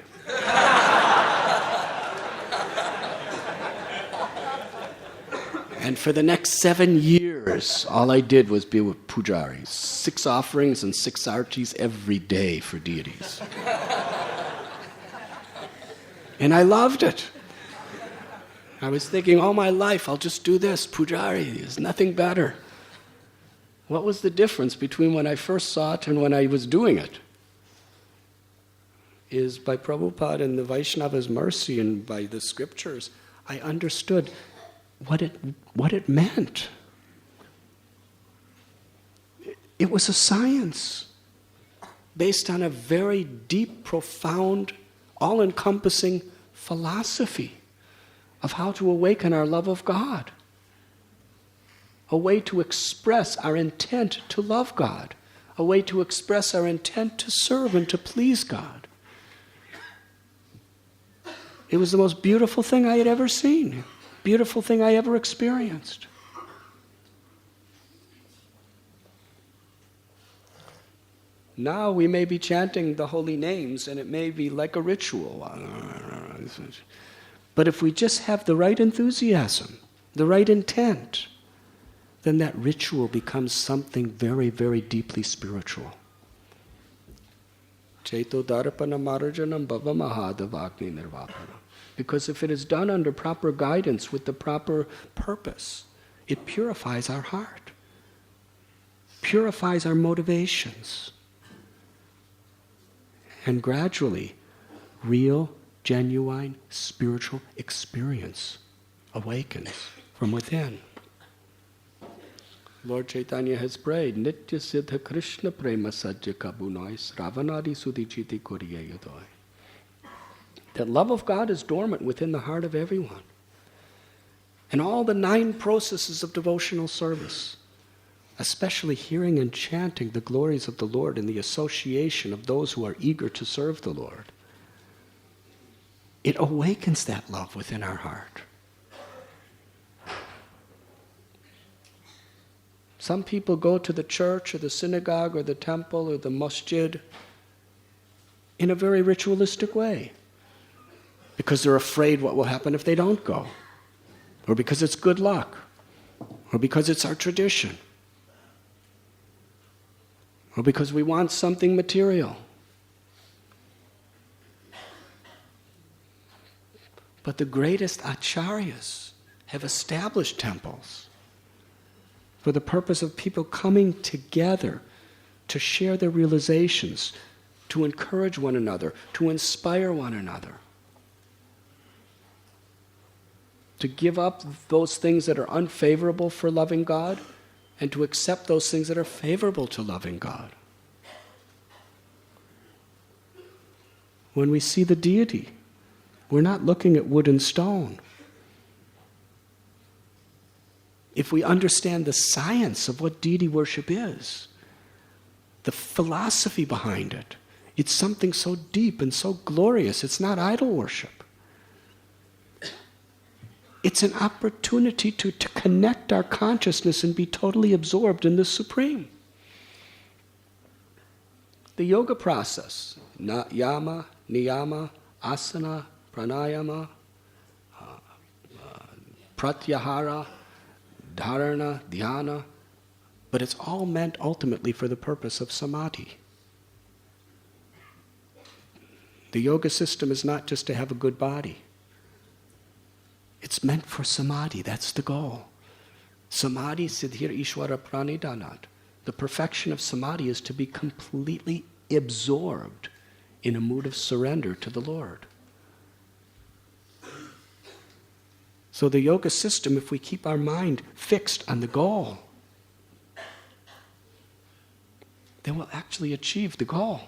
And for the next 7 years, all I did was be with pujaris. 6 offerings and 6 artis every day for deities. And I loved it. I was thinking, all my life, I'll just do this, pujari, there's nothing better. What was the difference between when I first saw it and when I was doing it? Is by Prabhupada and the Vaishnava's mercy and by the scriptures, I understood what it meant. It was a science based on a very deep, profound, all-encompassing philosophy of how to awaken our love of God. A way to express our intent to love God. A way to express our intent to serve and to please God. It was the most beautiful thing I had ever seen. Beautiful thing I ever experienced. Now we may be chanting the holy names and it may be like a ritual. But if we just have the right enthusiasm, the right intent, then that ritual becomes something very, very deeply spiritual. Cheto darpana marajanam bhava mahadavagni nirvapana. Because if it is done under proper guidance with the proper purpose, it purifies our heart, purifies our motivations, and gradually, real, genuine, spiritual experience awakens from within. Lord Chaitanya has prayed, Nitya Siddha Krishna Prema Sajja Kabunai Sravanadi Sudhichiti Kuriya Yudoi. That love of God is dormant within the heart of everyone. And all the 9 processes of devotional service, especially hearing and chanting the glories of the Lord in the association of those who are eager to serve the Lord, it awakens that love within our heart. Some people go to the church or the synagogue or the temple or the masjid in a very ritualistic way because they're afraid what will happen if they don't go, or because it's good luck, or because it's our tradition, or because we want something material. But the greatest acharyas have established temples for the purpose of people coming together to share their realizations, to encourage one another, to inspire one another, to give up those things that are unfavorable for loving God and to accept those things that are favorable to loving God. When we see the deity, we're not looking at wood and stone. If we understand the science of what deity worship is, the philosophy behind it, it's something so deep and so glorious. It's not idol worship. It's an opportunity to connect our consciousness and be totally absorbed in the Supreme. The yoga process, yama, niyama, asana, pranayama, pratyahara, dharana, dhyana, but it's all meant ultimately for the purpose of samadhi. The yoga system is not just to have a good body. It's meant for samadhi. That's the goal. Samadhi siddhir ishvara pranidanat. The perfection of samadhi is to be completely absorbed in a mood of surrender to the Lord. So the yoga system, if we keep our mind fixed on the goal, then we'll actually achieve the goal.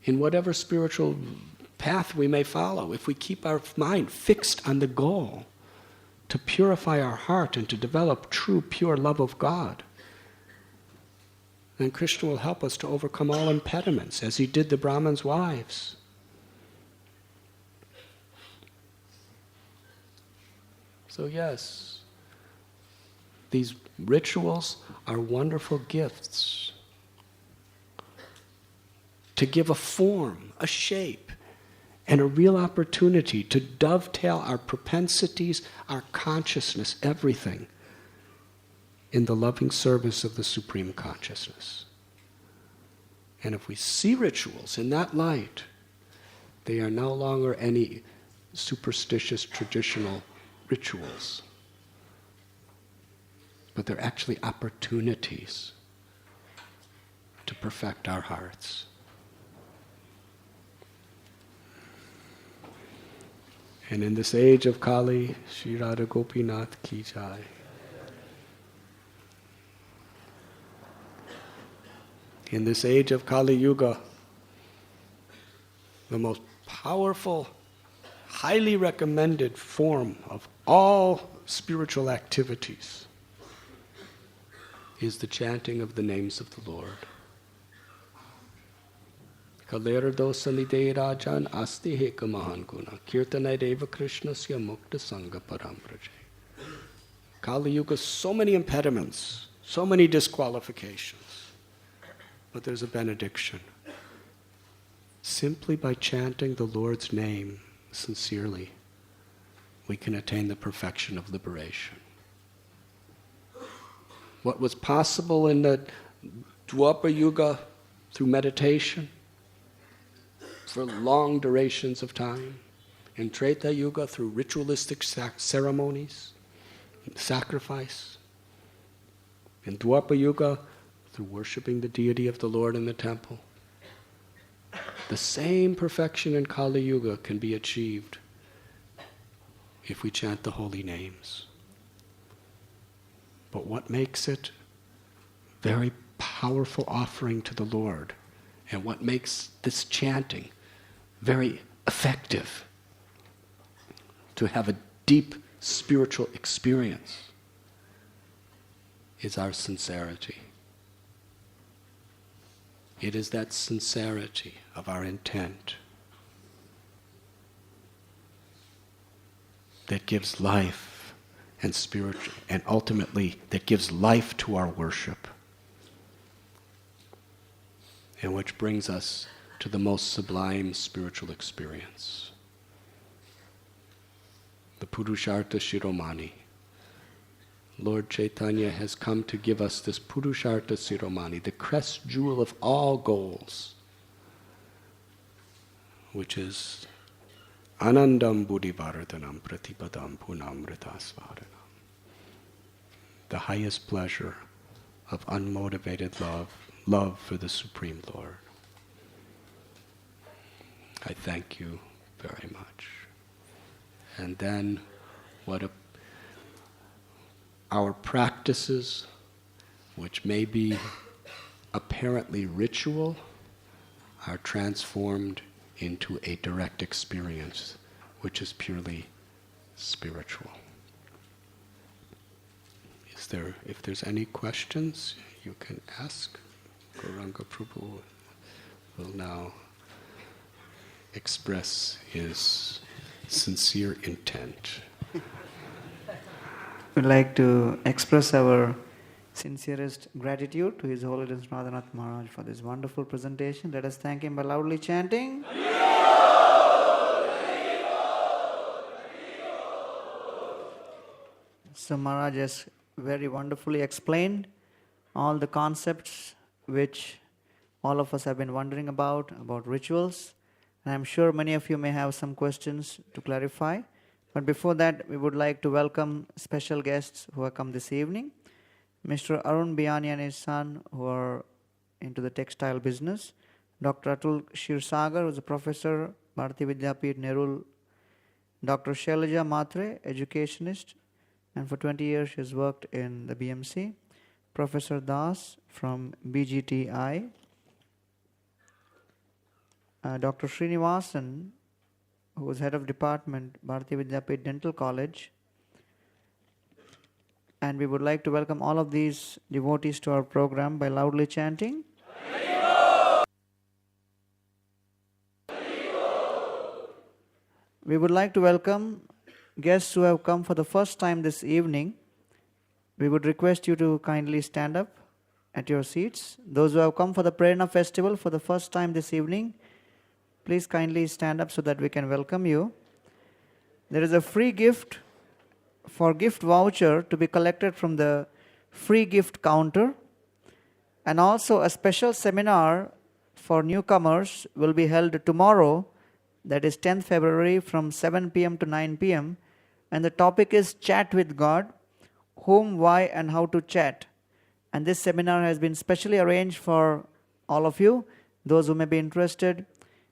In whatever spiritual path we may follow, if we keep our mind fixed on the goal to purify our heart and to develop true, pure love of God, then Krishna will help us to overcome all impediments, as he did the Brahmins' wives. So yes, these rituals are wonderful gifts to give a form, a shape, and a real opportunity to dovetail our propensities, our consciousness, everything, in the loving service of the Supreme Consciousness. And if we see rituals in that light, they are no longer any superstitious, traditional rituals, but they're actually opportunities to perfect our hearts. And in this age of Kali, Shri Radha Gopinath ki jai. In this age of Kali Yuga, the most powerful, highly recommended form of all spiritual activities is the chanting of the names of the Lord. Kalera dosani de rajan asti heka mahan guna kirtanai deva krishnasya mukta sangha parambraje. Kali Yuga, so many impediments, so many disqualifications, but there's a benediction. Simply by chanting the Lord's name sincerely, we can attain the perfection of liberation. What was possible in the Dwapara Yuga through meditation for long durations of time, in Treta Yuga through ritualistic ceremonies, sacrifice, in Dwapara Yuga through worshiping the deity of the Lord in the temple, the same perfection in Kali Yuga can be achieved if we chant the holy names. But what makes it very powerful offering to the Lord, and what makes this chanting very effective to have a deep spiritual experience, is our sincerity. It is that sincerity of our intent that gives life and spiritual, and ultimately that gives life to our worship, and which brings us to the most sublime spiritual experience, the Purushartha Shiromani. Lord Chaitanya has come to give us this Purushartha Shiromani, the crest jewel of all goals, which is Anandam Buddhivardhanam Pratipadam Punamritasvaranam, the highest pleasure of unmotivated love for the Supreme Lord. I thank you very much. And then our practices, which may be apparently ritual, are transformed into a direct experience, which is purely spiritual. If there's any questions, you can ask. Gauranga Prabhu will now express his sincere intent. We'd like to express our sincerest gratitude to His Holiness Radhanath Maharaj for this wonderful presentation. Let us thank him by loudly chanting. So Maharaj has very wonderfully explained all the concepts which all of us have been wondering about rituals. And I'm sure many of you may have some questions to clarify. But before that, we would like to welcome special guests who have come this evening. Mr. Arun Biyani and his son, who are into the textile business. Dr. Atul Shirsagar, who is a professor, Bharati Vidyapith, Nerul. Dr. Shailaja Matre, educationist, and for 20 years she has worked in the BMC. Professor Das from BGTI. Dr. Srinivasan, who was head of department, Bharati Vidyapith Dental College. And we would like to welcome all of these devotees to our program by loudly chanting. We would like to welcome guests who have come for the first time this evening. We would request you to kindly stand up at your seats. Those who have come for the Prerna festival for the first time this evening, please kindly stand up so that we can welcome you. There is a free gift for gift voucher to be collected from the free gift counter, and also a special seminar for newcomers will be held tomorrow, that is 10th February from 7 p.m. to 9 p.m. and the topic is Chat with God, whom, why and how to chat. And this seminar has been specially arranged for all of you. Those who may be interested,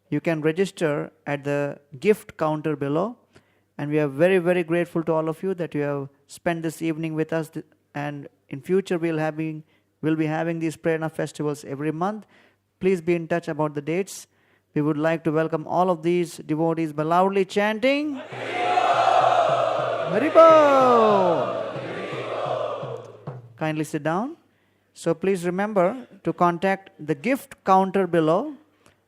you can register at the gift counter below. And we are very, very grateful to all of you that you have spent this evening with us. And in future, we'll be having these Prerna festivals every month. Please be in touch about the dates. We would like to welcome all of these devotees by loudly chanting. Haribol! Kindly sit down. So please remember to contact the gift counter below.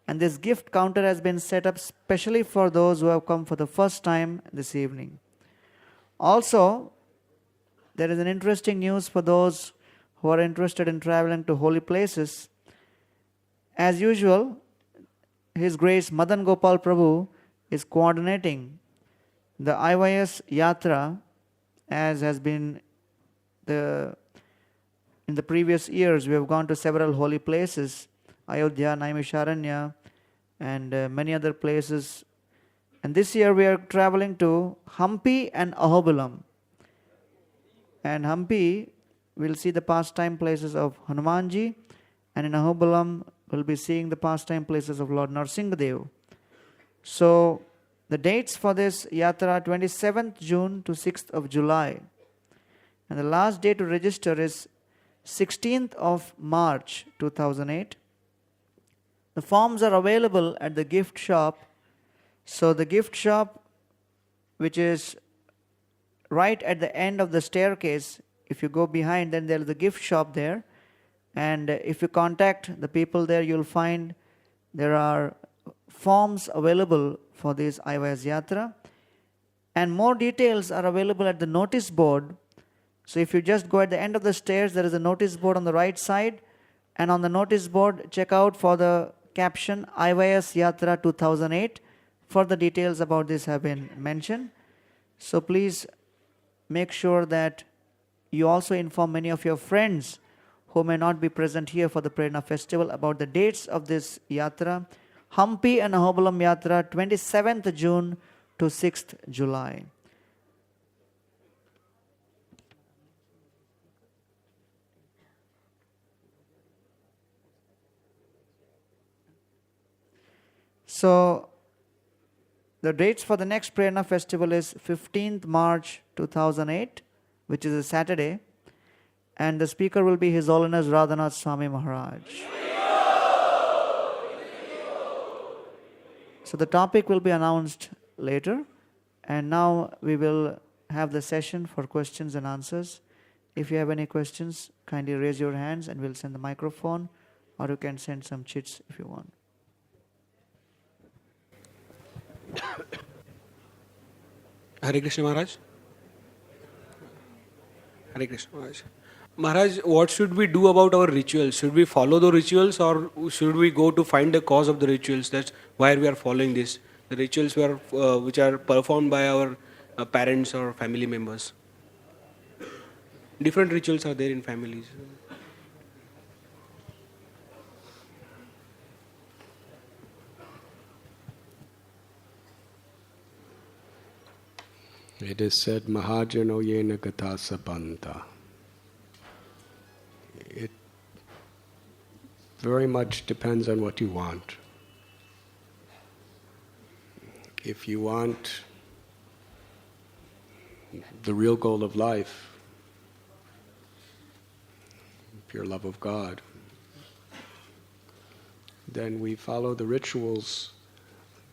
And this gift counter has been set up specially for those who have come for the first time this evening. Also, there is an interesting news for those who are interested in traveling to holy places. As usual, His Grace Madan Gopal Prabhu is coordinating the IYS Yatra, as has been in the previous years. We have gone to several holy places, Ayodhya, Naimisharanya, and many other places. And this year we are traveling to Hampi and Ahobilam. And Hampi, we'll see the pastime places of Hanumanji, and in Ahobilam, we'll be seeing the pastime places of Lord Narsingadev. So, the dates for this yatra, 27th June to 6th of July. And the last day to register is 16th of March 2008. The forms are available at the gift shop. So the gift shop, which is right at the end of the staircase, if you go behind, then there is a gift shop there. And if you contact the people there, you'll find there are forms available for this IYS Yatra. And more details are available at the notice board. So if you just go at the end of the stairs, there is a notice board on the right side. And on the notice board, check out for the caption IYS Yatra 2008. Further details about this have been mentioned. So please make sure that you also inform many of your friends who may not be present here for the Prerna festival about the dates of this Yatra. Hampi and Ahobilam Yatra, 27th June to 6th July. So, the dates for the next Prerna festival is 15th March 2008, which is a Saturday. And the speaker will be His Holiness Radhanath Swami Maharaj. So the topic will be announced later. And now we will have the session for questions and answers. If you have any questions, kindly raise your hands and we'll send the microphone. Or you can send some chits if you want. Hare Krishna Maharaj. Hare Krishna Maharaj. Maharaj, what should we do about our rituals? Should we follow the rituals or should we go to find the cause of the rituals? That's why we are following this. The rituals which are performed by our parents or family members. Different rituals are there in families. It is said, Mahajano yena gata sabanta. It very much depends on what you want. If you want the real goal of life, pure love of God, then we follow the rituals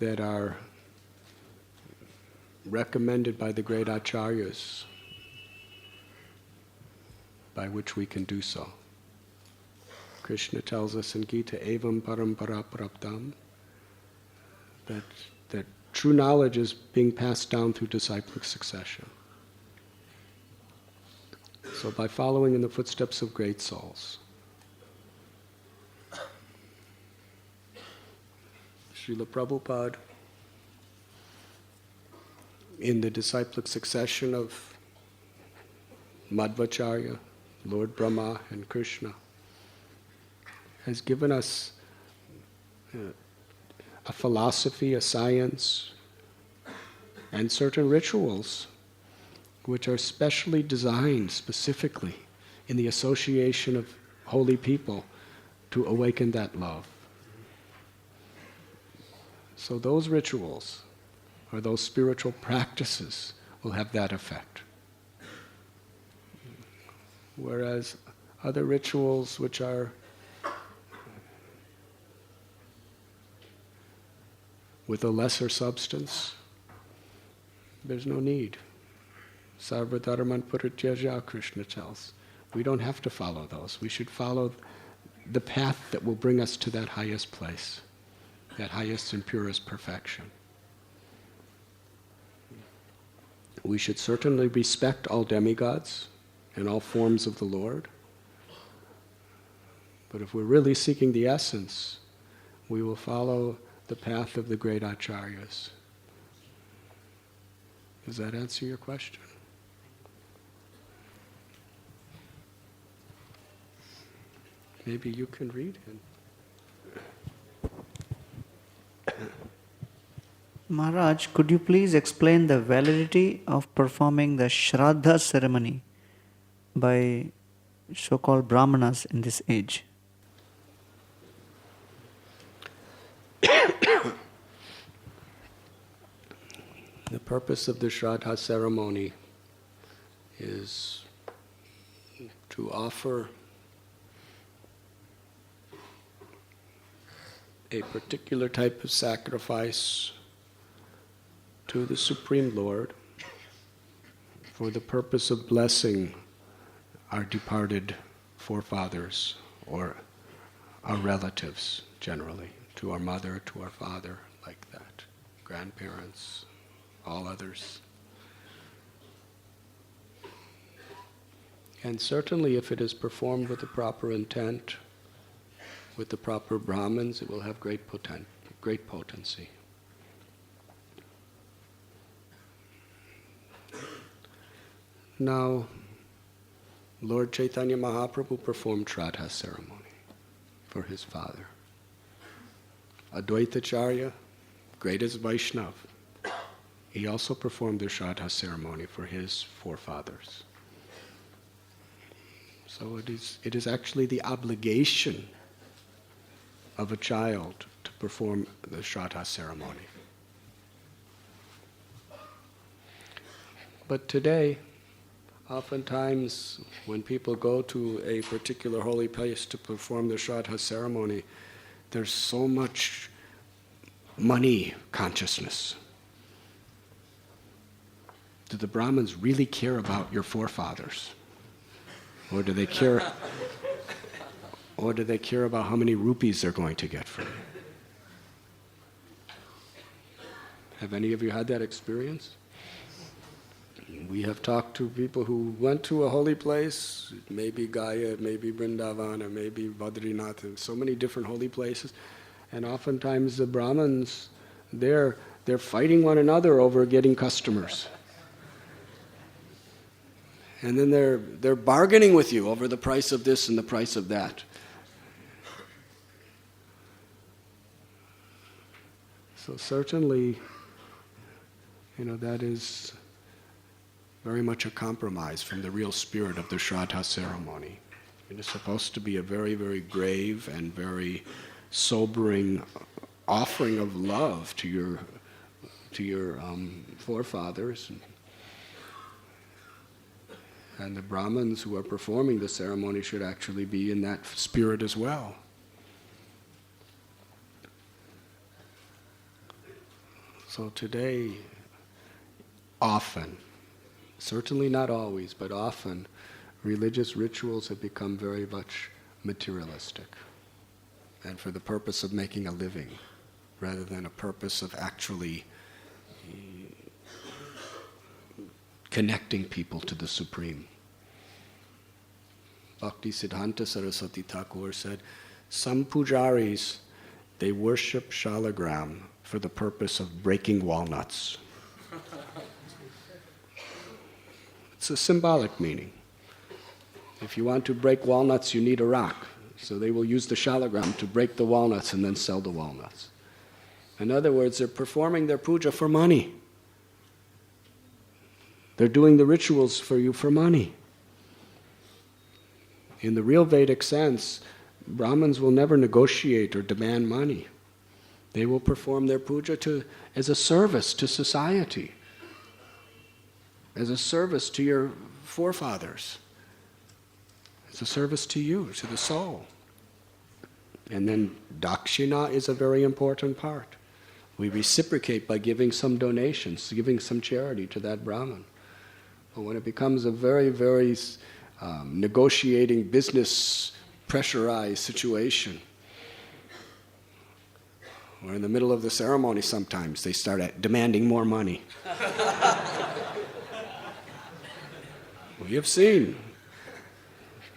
that are recommended by the great acharyas, by which we can do so. Krishna tells us in Gita, evam parampara praptam, that true knowledge is being passed down through disciplic succession. So by following in the footsteps of great souls. Srila Prabhupada, in the disciplic succession of Madhvacharya, Lord Brahma and Krishna, has given us a philosophy, a science, and certain rituals which are specially designed specifically in the association of holy people to awaken that love. So those rituals or those spiritual practices will have that effect. Whereas other rituals which are with a lesser substance, there's no need. Sarva dharman parityaja, Krishna tells. We don't have to follow those. We should follow the path that will bring us to that highest place, that highest and purest perfection. We should certainly respect all demigods and all forms of the Lord. But if we're really seeking the essence, we will follow the path of the great acharyas. Does that answer your question? Maybe you can read it. Maharaj, could you please explain the validity of performing the Shraddha ceremony by so-called Brahmanas in this age? The purpose of the Shraddha ceremony is to offer a particular type of sacrifice to the Supreme Lord for the purpose of blessing our departed forefathers or our relatives generally, to our mother, to our father, like that, grandparents, all others. And certainly if it is performed with the proper intent, with the proper Brahmins, it will have great potency. Now, Lord Chaitanya Mahaprabhu performed Shraddha ceremony for his father. Advaitacharya, greatest Vaishnava, he also performed the Shraddha ceremony for his forefathers. So it is actually the obligation of a child to perform the Shraddha ceremony. But today, oftentimes when people go to a particular holy place to perform the Shraddha ceremony, there's so much money consciousness. Do the Brahmins really care about your forefathers? Or do they care about how many rupees they're going to get from you? Have any of you had that experience? We have talked to people who went to a holy place, maybe Gaya, maybe Vrindavan, or maybe Badrinath, and so many different holy places, and oftentimes the Brahmins, they're fighting one another over getting customers. And then they're bargaining with you over the price of this and the price of that. So certainly, that is very much a compromise from the real spirit of the Shraddha ceremony. It is supposed to be a very, very grave and very sobering offering of love to your forefathers. And the Brahmins who are performing the ceremony should actually be in that spirit as well. So today, often, certainly not always, but often, religious rituals have become very much materialistic and for the purpose of making a living rather than a purpose of actually connecting people to the Supreme. Bhakti Siddhanta Saraswati Thakur said, some pujaris, they worship shalagram for the purpose of breaking walnuts. It's a symbolic meaning. If you want to break walnuts, you need a rock. So they will use the shalagram to break the walnuts and then sell the walnuts. In other words, they're performing their puja for money. They're doing the rituals for you for money. In the real Vedic sense, Brahmins will never negotiate or demand money. They will perform their puja as a service to society, as a service to your forefathers, as a service to you, to the soul. And then dakshina is a very important part. We reciprocate by giving some donations, giving some charity to that Brahmin. But when it becomes a very, very negotiating, business, pressurized situation, or in the middle of the ceremony sometimes, they start demanding more money. We have seen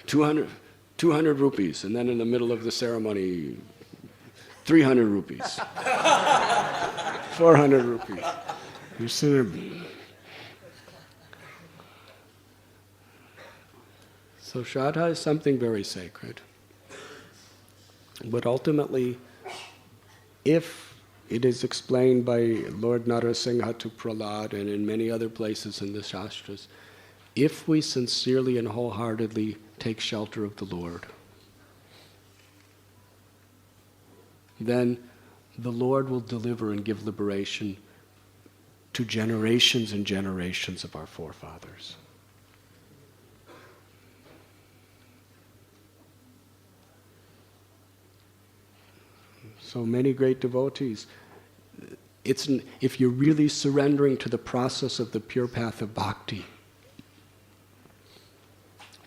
200 rupees, and then in the middle of the ceremony, 300 rupees, 400 rupees. You see them. So Shraddha is something very sacred. But ultimately, if it is explained by Lord Narasingha to Prahlad and in many other places in the Shastras, if we sincerely and wholeheartedly take shelter of the Lord, then the Lord will deliver and give liberation to generations and generations of our forefathers. So many great devotees, if you're really surrendering to the process of the pure path of bhakti,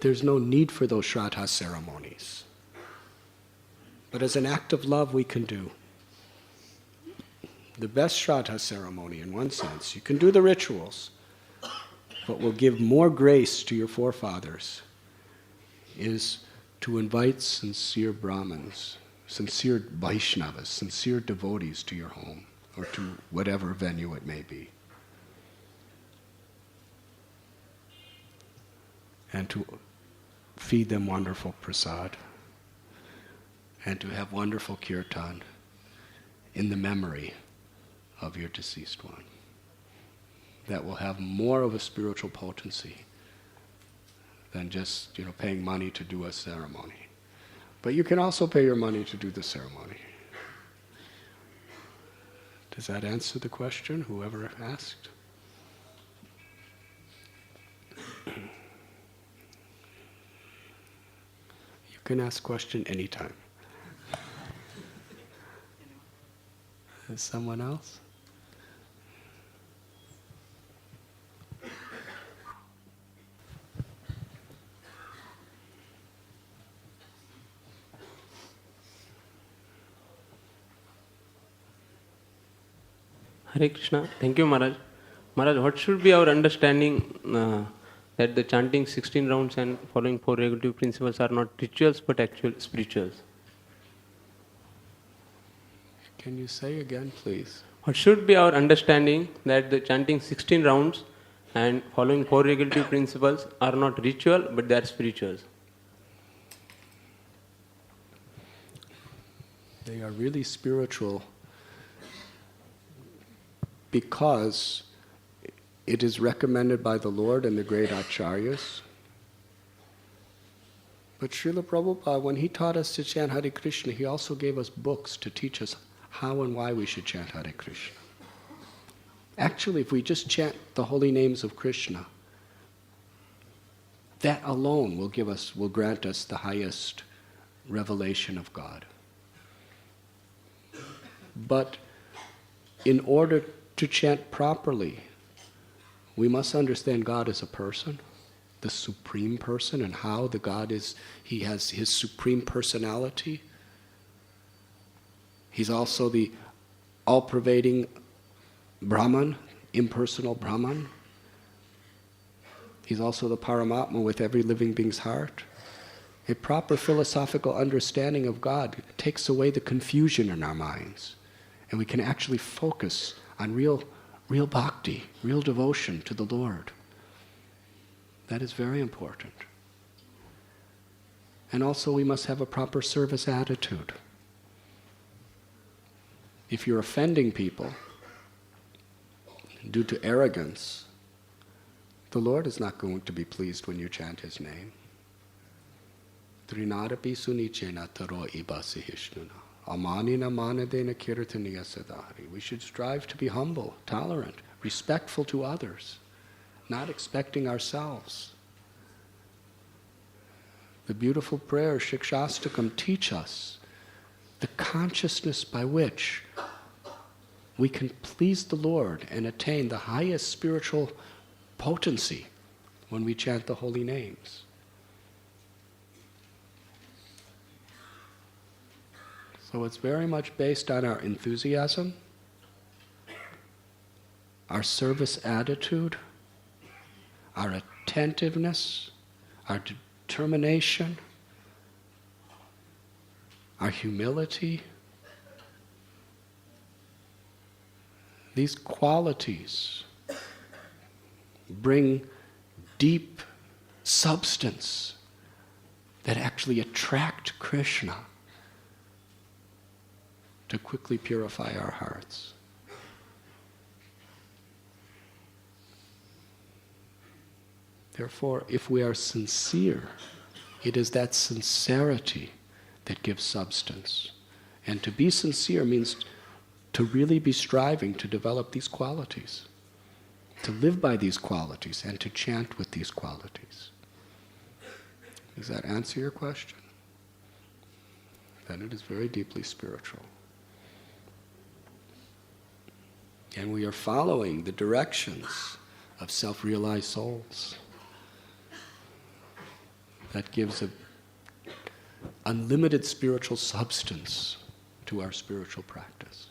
there's no need for those Shraddha ceremonies. But as an act of love, we can do. The best Shraddha ceremony, in one sense, you can do the rituals, but will give more grace to your forefathers, is to invite sincere Brahmins, sincere Vaishnavas, sincere devotees to your home, or to whatever venue it may be. And to feed them wonderful prasad, and to have wonderful kirtan in the memory of your deceased one. That will have more of a spiritual potency than just, paying money to do a ceremony. But you can also pay your money to do the ceremony. Does that answer the question, whoever asked? You can ask question anytime. Is someone else? Hare Krishna. Thank you, Maharaj. Maharaj, what should be our understanding that the chanting 16 rounds and following 4 regulative principles are not rituals but actual spirituals? Can you say again, please? What should be our understanding that the chanting 16 rounds and following 4 regulative principles are not ritual but they are spirituals? They are really spiritual because it is recommended by the Lord and the great acharyas. But Srila Prabhupada, when he taught us to chant Hare Krishna, he also gave us books to teach us how and why we should chant Hare Krishna. Actually, if we just chant the holy names of Krishna, that alone will grant us the highest revelation of God. But in order to chant properly, we must understand God as a person, the supreme person, and how the God is, he has his supreme personality. He's also the all-pervading Brahman, impersonal Brahman. He's also the Paramatma with every living being's heart. A proper philosophical understanding of God takes away the confusion in our minds, and we can actually focus on real bhakti, real devotion to the Lord. That is very important. And also we must have a proper service attitude. If you're offending people due to arrogance, the Lord is not going to be pleased when you chant His name. Trinadapi sunichena taro ibasihishnuna. Amanina manadena kirtaniya sadhari. We should strive to be humble, tolerant, respectful to others, not expecting ourselves. The beautiful prayer Shikshastakam teach us the consciousness by which we can please the Lord and attain the highest spiritual potency when we chant the holy names. So it's very much based on our enthusiasm, our service attitude, our attentiveness, our determination, our humility. These qualities bring deep substance that actually attract Krishna to quickly purify our hearts. Therefore, if we are sincere, it is that sincerity that gives substance. And to be sincere means to really be striving to develop these qualities, to live by these qualities, and to chant with these qualities. Does that answer your question? Then it is very deeply spiritual. And we are following the directions of self-realized souls. That gives an unlimited spiritual substance to our spiritual practice.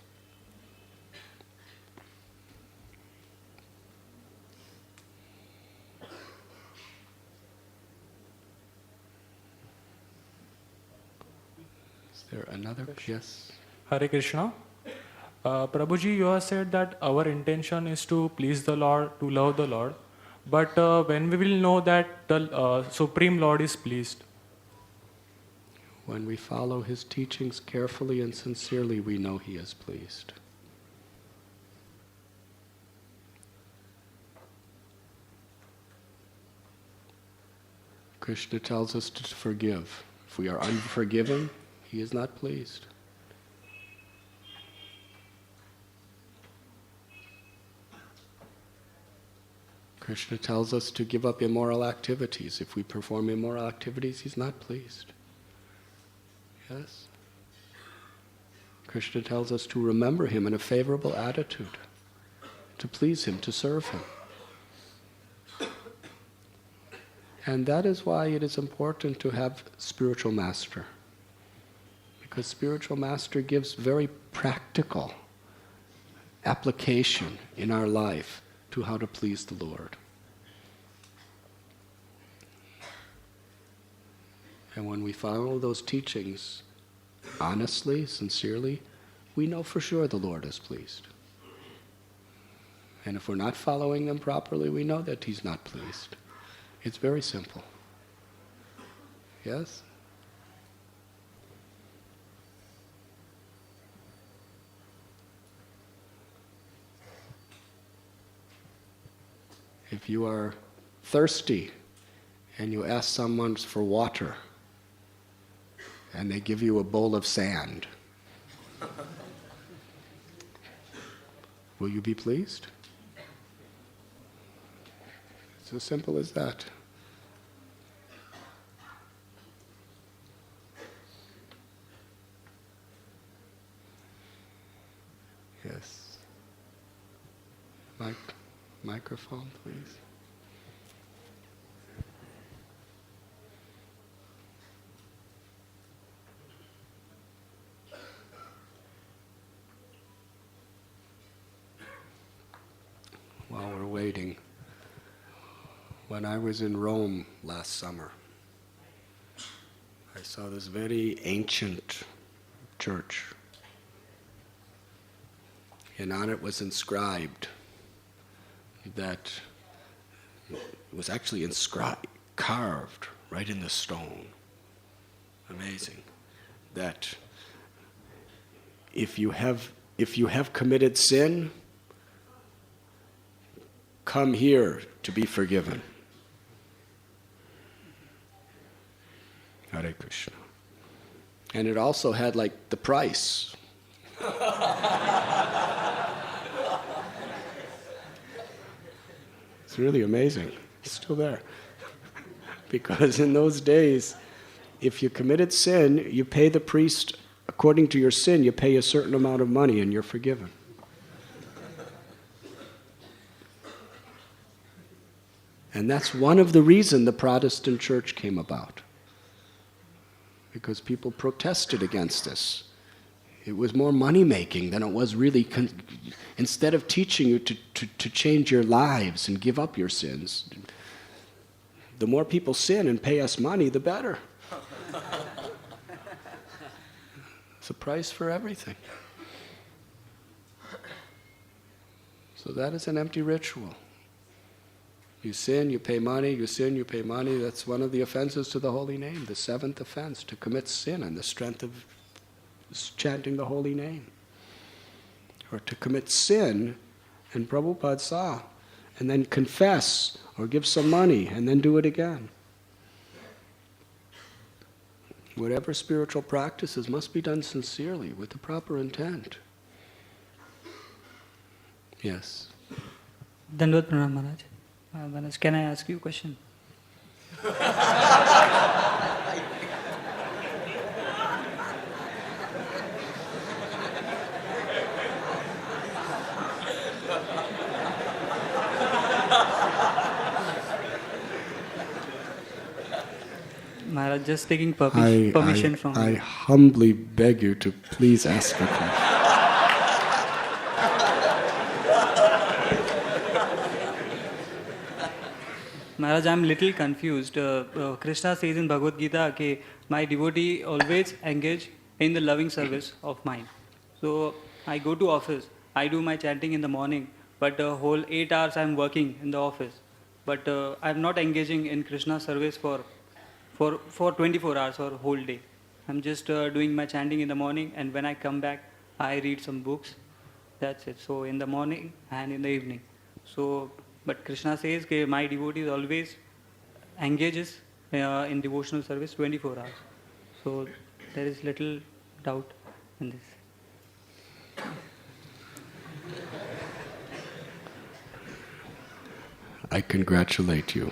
Is there another? Yes. Hare Krishna. Prabhuji, you have said that our intention is to please the Lord, to love the Lord. But when we will know that the Supreme Lord is pleased? When we follow His teachings carefully and sincerely, we know He is pleased. Krishna tells us to forgive. If we are unforgiving, He is not pleased. Krishna tells us to give up immoral activities. If we perform immoral activities, He's not pleased. Yes? Krishna tells us to remember Him in a favorable attitude, to please Him, to serve Him. And that is why it is important to have spiritual master. Because spiritual master gives very practical application in our life to how to please the Lord. And when we follow those teachings honestly, sincerely, we know for sure the Lord is pleased. And if we're not following them properly, we know that He's not pleased. It's very simple. Yes? If you are thirsty and you ask someone for water and they give you a bowl of sand, will you be pleased? It's as simple as that. Yes. Microphone, please. While we're waiting, when I was in Rome last summer, I saw this very ancient church. And on it was inscribed that, it was actually carved right in the stone. Amazing. That if you have committed sin, come here to be forgiven. Hare Krishna. And it also had like the price. It's really amazing. It's still there. Because in those days, if you committed sin, you pay the priest, according to your sin, you pay a certain amount of money and you're forgiven. And that's one of the reasons the Protestant church came about. Because people protested against this. It was more money-making than it was really... Instead of teaching you to change your lives and give up your sins, the more people sin and pay us money, the better. It's a price for everything. So that is an empty ritual. You sin, you pay money, you sin, you pay money. That's one of the offenses to the holy name, the seventh offense, to commit sin on the strength of chanting the holy name. Or to commit sin, and Prabhupada saw, and then confess, or give some money, and then do it again. Whatever spiritual practices must be done sincerely, with the proper intent. Yes. Dandavad Pranam, Maharaj. Maharaj, can I ask you a question? Maharaj, just taking permission from I humbly beg you to please ask a question. Maharaj, I'm little confused. Krishna says in Bhagavad Gita, okay, my devotee always engage in the loving service of mine. So I go to office, I do my chanting in the morning, but the whole 8 hours I'm working in the office. But I'm not engaging in Krishna service for 24 hours or whole day. I'm just doing my chanting in the morning, and when I come back, I read some books. That's it. So in the morning and in the evening. So, but Krishna says that my devotee always engages in devotional service 24 hours. So there is little doubt in this. I congratulate you.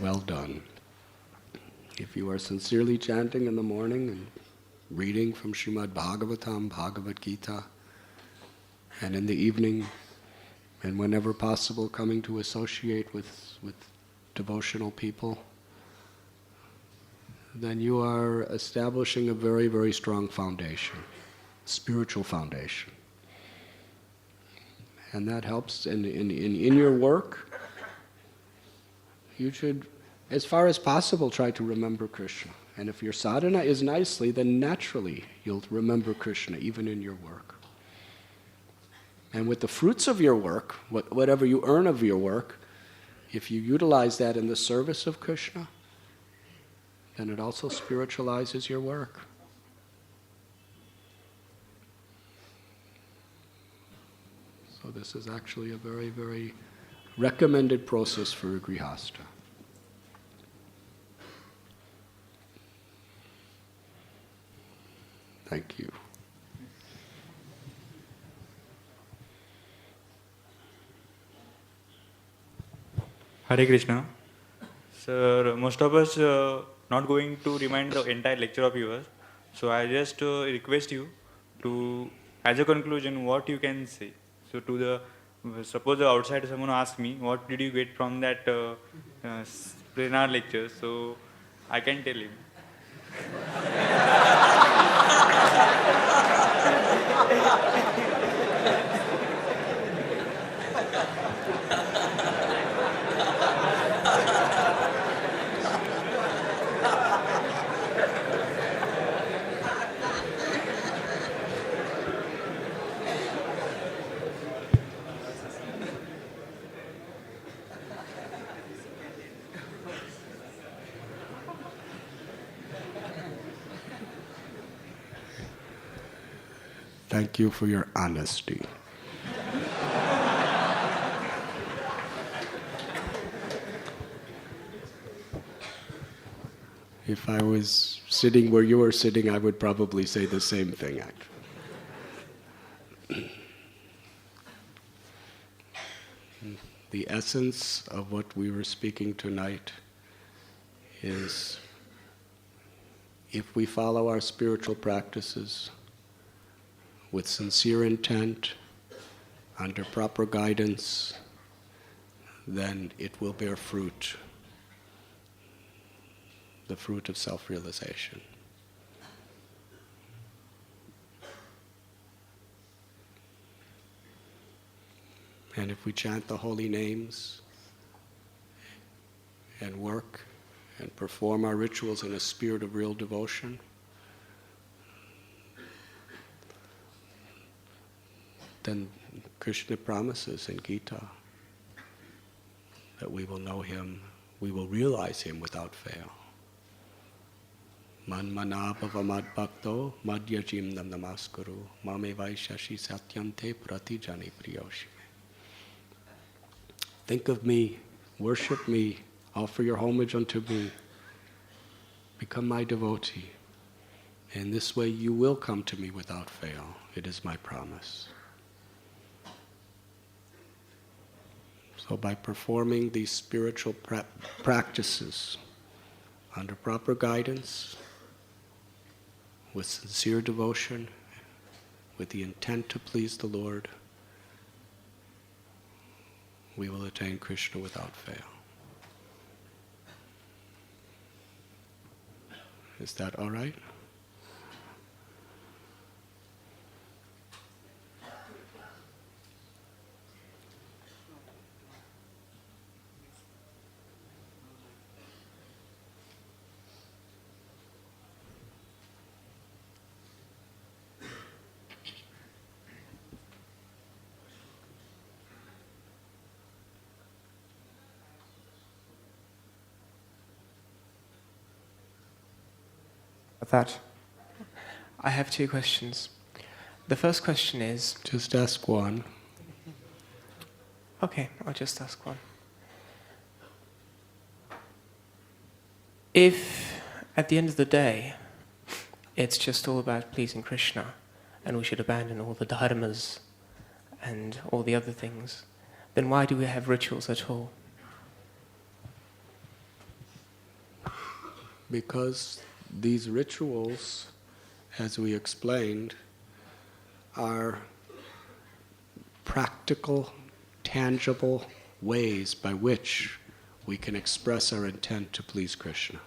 Well done. If you are sincerely chanting in the morning and reading from Srimad Bhagavatam, Bhagavad Gita, and in the evening, and whenever possible, coming to associate with devotional people, then you are establishing a very, very strong foundation, spiritual foundation. And that helps in your work. You should, as far as possible, try to remember Krishna. And if your sadhana is nicely, then naturally you'll remember Krishna even in your work. And with the fruits of your work, whatever you earn of your work, if you utilize that in the service of Krishna, then it also spiritualizes your work. So this is actually a very, very recommended process for a grihasta. Thank you. Hare Krishna. Sir, most of us not going to remind the entire lecture of yours. So I just request you to, as a conclusion, what you can say. So to the, suppose the outside someone asks me, what did you get from that seminar lecture? So I can tell him. Thank you for your honesty. If I was sitting where you were sitting, I would probably say the same thing, actually. The essence of what we were speaking tonight is, if we follow our spiritual practices with sincere intent, under proper guidance, then it will bear fruit, the fruit of self-realization. And if we chant the holy names and work and perform our rituals in a spirit of real devotion, then Krishna promises in Gita that we will know Him, we will realize Him without fail. Man manabhava mad bhakto madhyajim nam namaskuru mame vaishashi satyante pratijani priyoshime. Think of me, worship me, offer your homage unto me, become my devotee. In this way you will come to me without fail. It is my promise. So by performing these spiritual practices under proper guidance, with sincere devotion, with the intent to please the Lord, we will attain Krishna without fail. Is that all right? That. I have two questions. The first question is... Just ask one. Okay, I'll just ask one. If, at the end of the day, it's just all about pleasing Krishna, and we should abandon all the dharmas and all the other things, then why do we have rituals at all? Because these rituals, as we explained, are practical, tangible ways by which we can express our intent to please Krishna.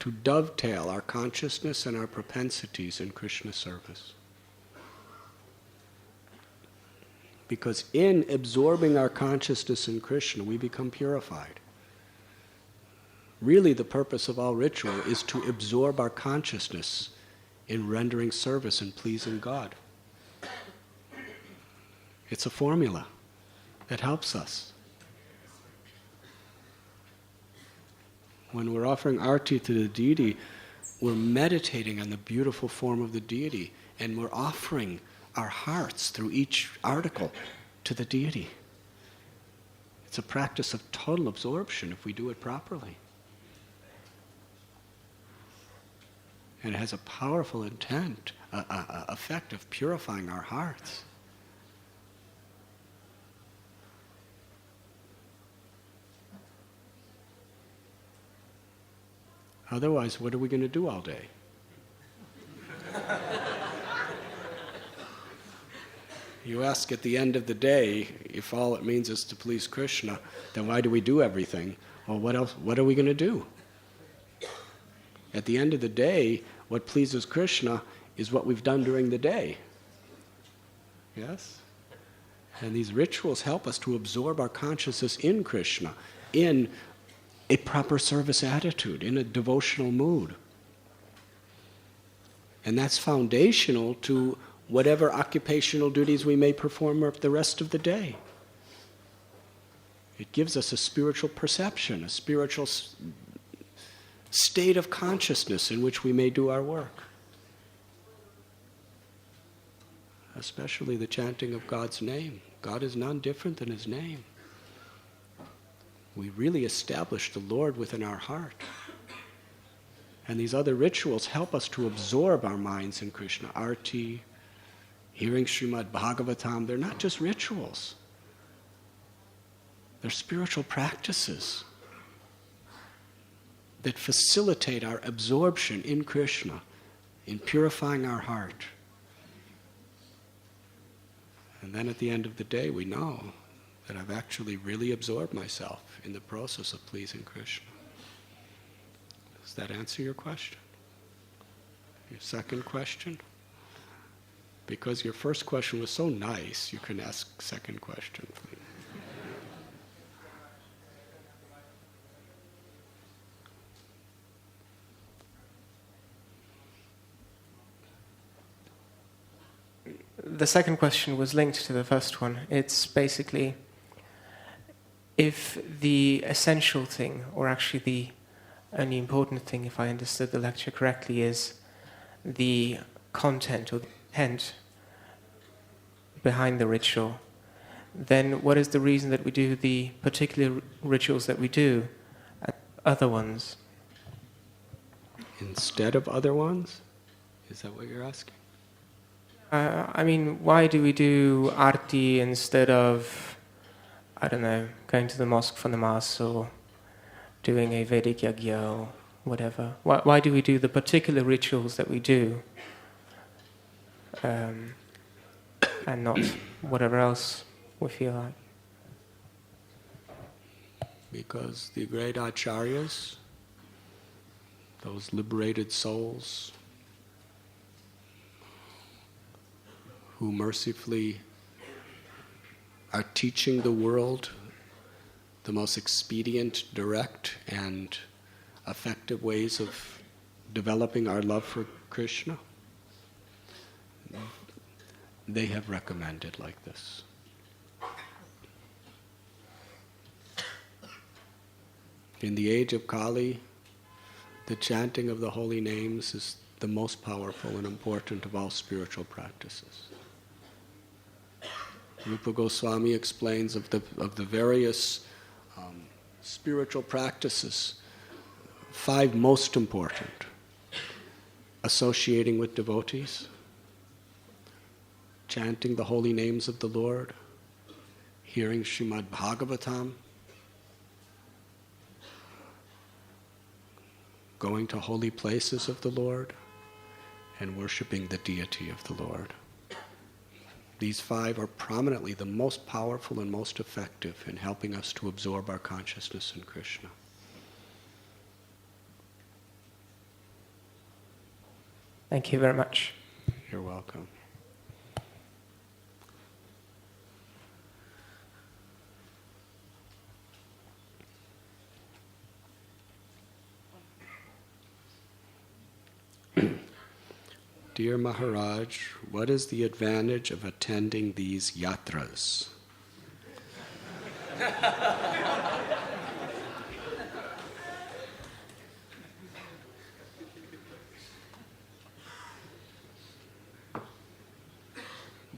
to dovetail our consciousness and our propensities in Krishna service. Because in absorbing our consciousness in Krishna, we become purified. Really, the purpose of all ritual is to absorb our consciousness in rendering service and pleasing God. It's a formula that helps us. When we're offering arti to the deity, we're meditating on the beautiful form of the deity, and we're offering our hearts through each article to the deity. It's a practice of total absorption if we do it properly. And it has a powerful effect of purifying our hearts. Otherwise, what are we going to do all day? You ask at the end of the day, if all it means is to please Krishna, then why do we do everything? Well, what else? What are we going to do? At the end of the day, what pleases Krishna is what we've done during the day. Yes? And these rituals help us to absorb our consciousness in Krishna, in a proper service attitude, in a devotional mood. And that's foundational to whatever occupational duties we may perform the rest of the day. It gives us a spiritual perception, a spiritual state of consciousness in which we may do our work. Especially the chanting of God's name. God is none different than His name. We really establish the Lord within our heart. And these other rituals help us to absorb our minds in Krishna. Arti, hearing Srimad Bhagavatam, they're not just rituals. They're spiritual practices that facilitate our absorption in Krishna, in purifying our heart. And then at the end of the day, we know that I've actually really absorbed myself in the process of pleasing Krishna. Does that answer your question? Your second question? Because your first question was so nice, you can ask second question, please. The second question was linked to the first one. It's basically, if the essential thing, or actually the only important thing, if I understood the lecture correctly, is the content or the intent behind the ritual, then what is the reason that we do the particular rituals that we do and other ones? Instead of other ones? Is that what you're asking? I mean, why do we do arti instead of, I don't know, going to the mosque for the mass or doing a Vedic yagya or whatever? Why do we do the particular rituals that we do and not whatever else we feel like? Because the great acharyas, those liberated souls, who mercifully are teaching the world the most expedient, direct, and effective ways of developing our love for Krishna, they have recommended like this. In the age of Kali, the chanting of the holy names is the most powerful and important of all spiritual practices. Rupa Goswami explains of the various spiritual practices, 5 most important: associating with devotees, chanting the holy names of the Lord, hearing Srimad Bhagavatam, going to holy places of the Lord, and worshiping the deity of the Lord. These 5 are prominently the most powerful and most effective in helping us to absorb our consciousness in Krishna. Thank you very much. You're welcome. Dear Maharaj, what is the advantage of attending these yatras?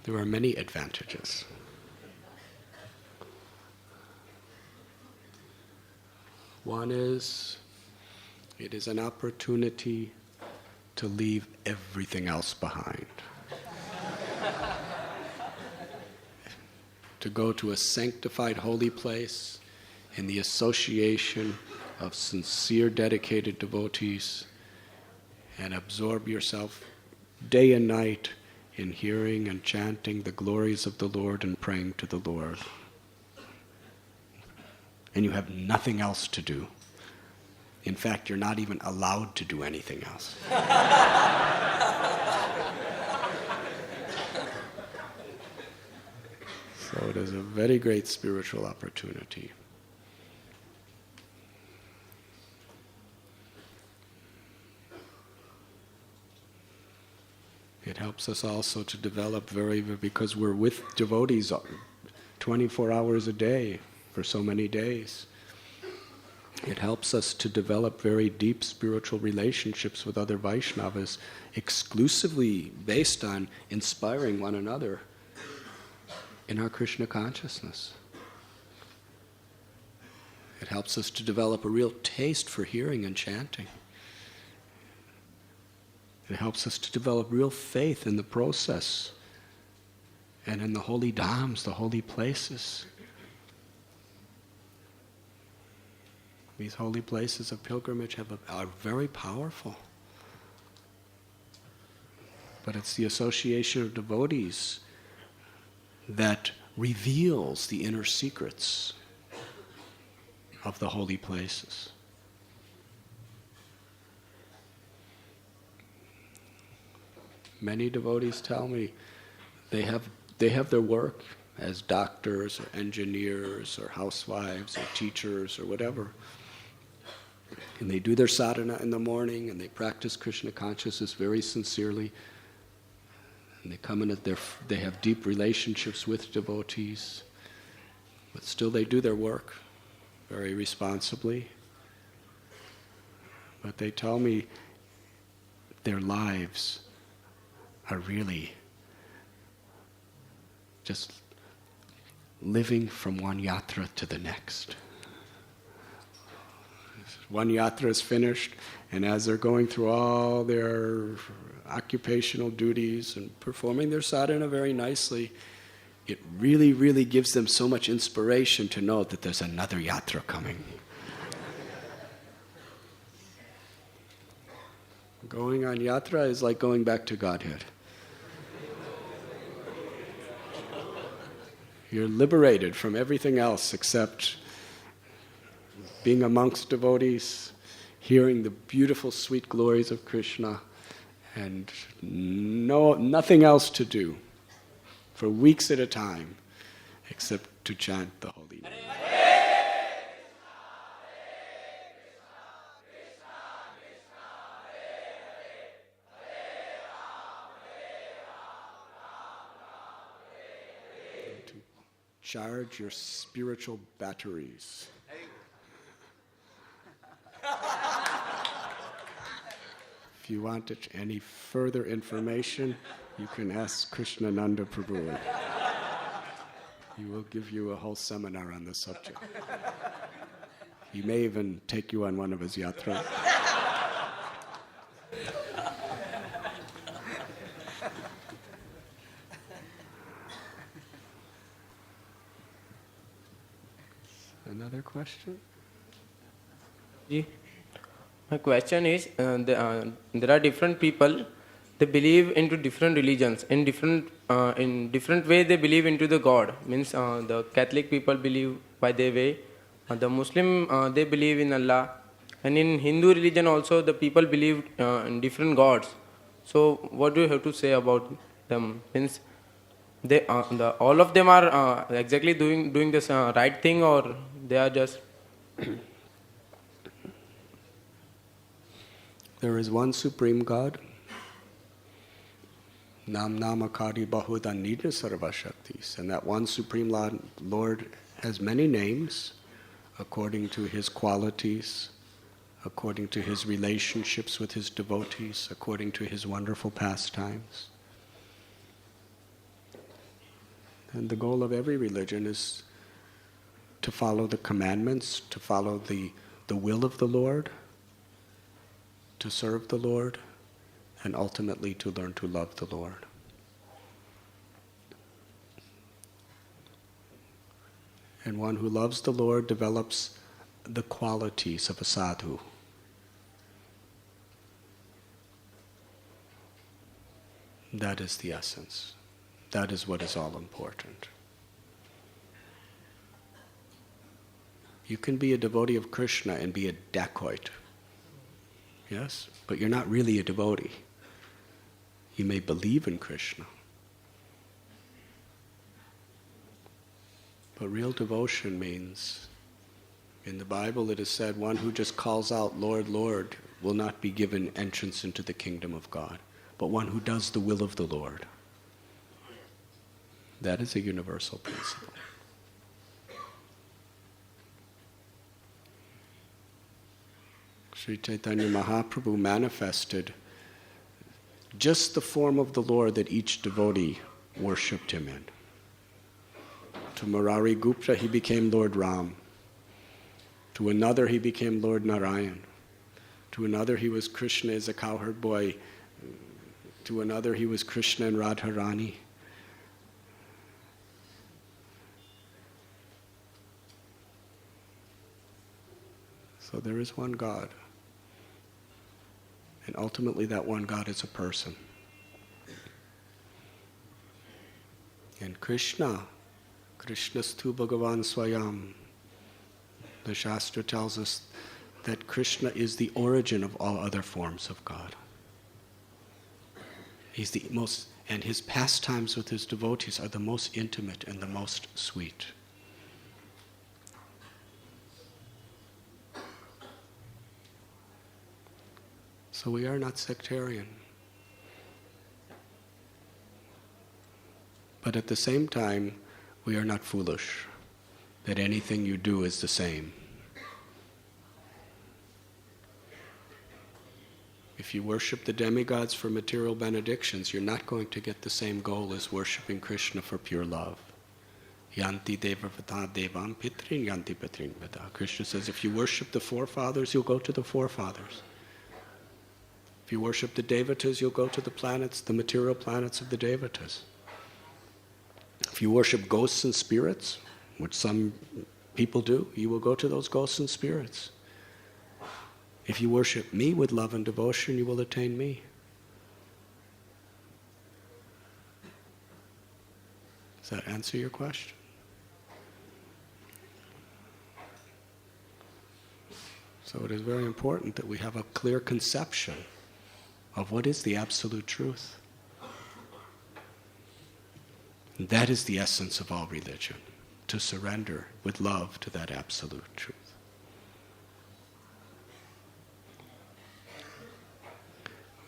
There are many advantages. One is, it is an opportunity to leave everything else behind. To go to a sanctified holy place in the association of sincere, dedicated devotees and absorb yourself day and night in hearing and chanting the glories of the Lord and praying to the Lord. And you have nothing else to do. In fact, you're not even allowed to do anything else. So it is a very great spiritual opportunity. It helps us also to develop because we're with devotees 24 hours a day for so many days. It helps us to develop very deep spiritual relationships with other Vaishnavas, exclusively based on inspiring one another in our Krishna consciousness. It helps us to develop a real taste for hearing and chanting. It helps us to develop real faith in the process and in the holy dhams, the holy places. These holy places of pilgrimage are very powerful. But it's the association of devotees that reveals the inner secrets of the holy places. Many devotees tell me they have their work as doctors or engineers or housewives or teachers or whatever. And they do their sadhana in the morning and they practice Krishna consciousness very sincerely. And they come in they have deep relationships with devotees. But still they do their work very responsibly. But they tell me their lives are really just living from one yatra to the next. One yatra is finished, and as they're going through all their occupational duties and performing their sadhana very nicely, it really, really gives them so much inspiration to know that there's another yatra coming. Going on yatra is like going back to Godhead. You're liberated from everything else except being amongst devotees, hearing the beautiful, sweet glories of Krishna, and nothing else to do for weeks at a time except to chant the holy name. To charge your spiritual batteries. If you want any further information, you can ask Krishnananda Prabhu. He will give you a whole seminar on the subject. He may even take you on one of his yatras. Another question? My question is, there are different people, they believe into different religions, in different way they believe into the God. Means the Catholic people believe by their way, the Muslim they believe in Allah, and in Hindu religion also the people believe in different gods. So what do you have to say about them? Means they all of them are exactly doing this right thing, or they are just There is one supreme God. Nam Namakari Bahuda Nidra Sarva Shaktis. And that one supreme Lord has many names according to his qualities, according to his relationships with his devotees, according to his wonderful pastimes. And the goal of every religion is to follow the commandments, to follow the will of the Lord, to serve the Lord, and ultimately to learn to love the Lord. And one who loves the Lord develops the qualities of a sadhu. That is the essence. That is what is all important. You can be a devotee of Krishna and be a dacoit. Yes? But you're not really a devotee. You may believe in Krishna. But real devotion means, in the Bible it is said, one who just calls out, Lord, Lord, will not be given entrance into the kingdom of God, but one who does the will of the Lord. That is a universal principle. Sri Chaitanya Mahaprabhu manifested just the form of the Lord that each devotee worshipped him in. To Murari Gupta, he became Lord Ram. To another, he became Lord Narayan. To another, he was Krishna as a cowherd boy. To another, he was Krishna and Radharani. So there is one God. And ultimately that one God is a person. And Krishnastu Bhagavan Swayam. The Shastra tells us that Krishna is the origin of all other forms of God. He's the most, and his pastimes with his devotees are the most intimate and the most sweet. So we are not sectarian. But at the same time, we are not foolish, that anything you do is the same. If you worship the demigods for material benedictions, you're not going to get the same goal as worshiping Krishna for pure love. Yanti deva vata devam pitrin yanti pitrin vata. Krishna says, if you worship the forefathers, you'll go to the forefathers. If you worship the devatas, you'll go to the planets, the material planets of the devatas. If you worship ghosts and spirits, which some people do, you will go to those ghosts and spirits. If you worship me with love and devotion, you will attain me. Does that answer your question? So it is very important that we have a clear conception of what is the absolute truth. And that is the essence of all religion, to surrender with love to that absolute truth.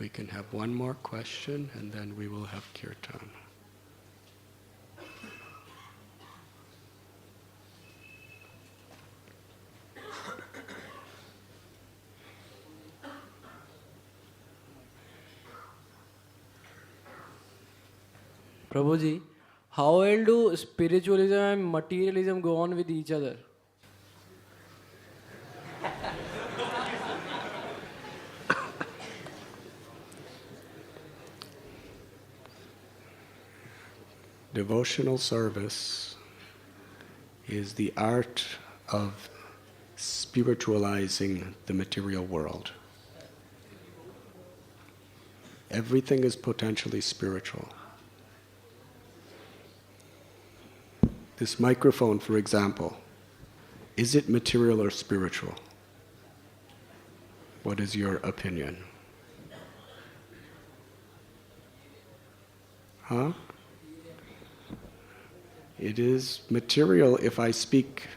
We can have one more question and then we will have kirtan. Prabhuji, how well do spiritualism and materialism go on with each other? Devotional service is the art of spiritualizing the material world. Everything is potentially spiritual. This microphone, for example, is it material or spiritual? What is your opinion? Huh? It is material if I speak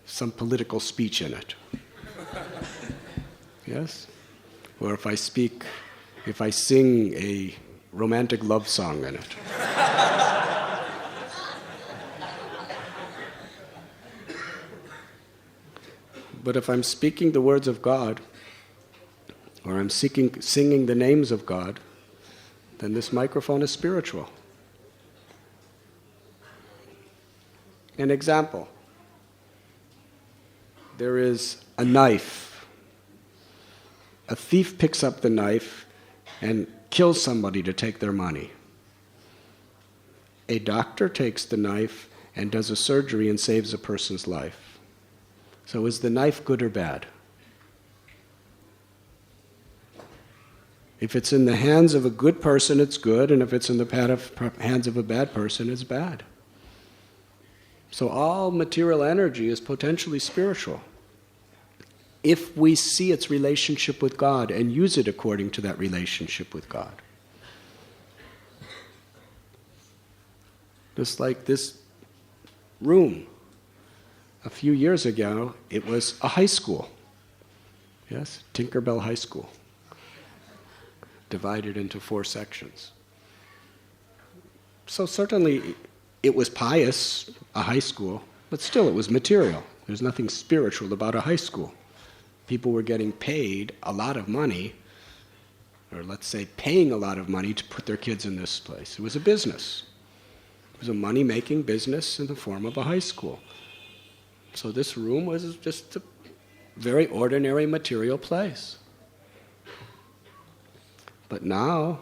some political speech in it. Yes? Or if I sing a romantic love song in it. But if I'm speaking the words of God, or I'm singing the names of God, then this microphone is spiritual. An example. There is a knife. A thief picks up the knife and kills somebody to take their money. A doctor takes the knife and does a surgery and saves a person's life. So is the knife good or bad? If it's in the hands of a good person, it's good, and if it's in the hands of a bad person, it's bad. So all material energy is potentially spiritual, if we see its relationship with God and use it according to that relationship with God. Just like this room. A few years ago, it was a high school. Yes, Tinkerbell High School. Divided into 4 sections. So certainly it was pious, a high school, but still it was material. There's nothing spiritual about a high school. People were getting paid a lot of money, or let's say paying a lot of money to put their kids in this place. It was a business. It was a money-making business in the form of a high school. So this room was just a very ordinary material place. But now,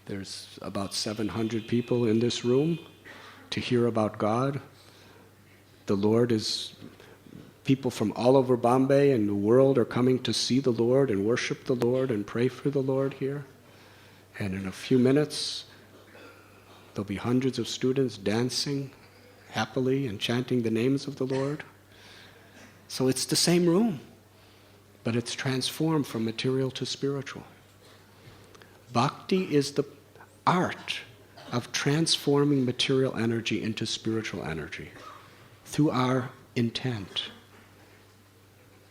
there's about 700 people in this room to hear about God. The Lord is... People from all over Bombay and the world are coming to see the Lord and worship the Lord and pray for the Lord here. And in a few minutes, there'll be hundreds of students dancing happily and chanting the names of the Lord. So it's the same room, but it's transformed from material to spiritual. Bhakti is the art of transforming material energy into spiritual energy through our intent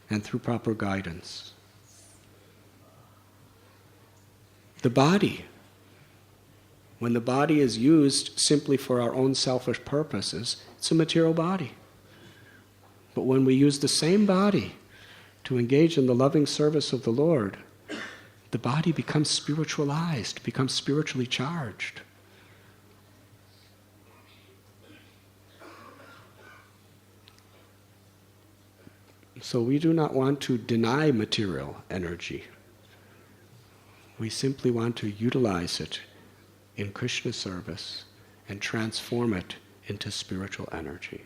and through proper guidance. The body, when the body is used simply for our own selfish purposes, it's a material body. But when we use the same body to engage in the loving service of the Lord, the body becomes spiritualized, becomes spiritually charged. So we do not want to deny material energy. We simply want to utilize it in Krishna service and transform it into spiritual energy.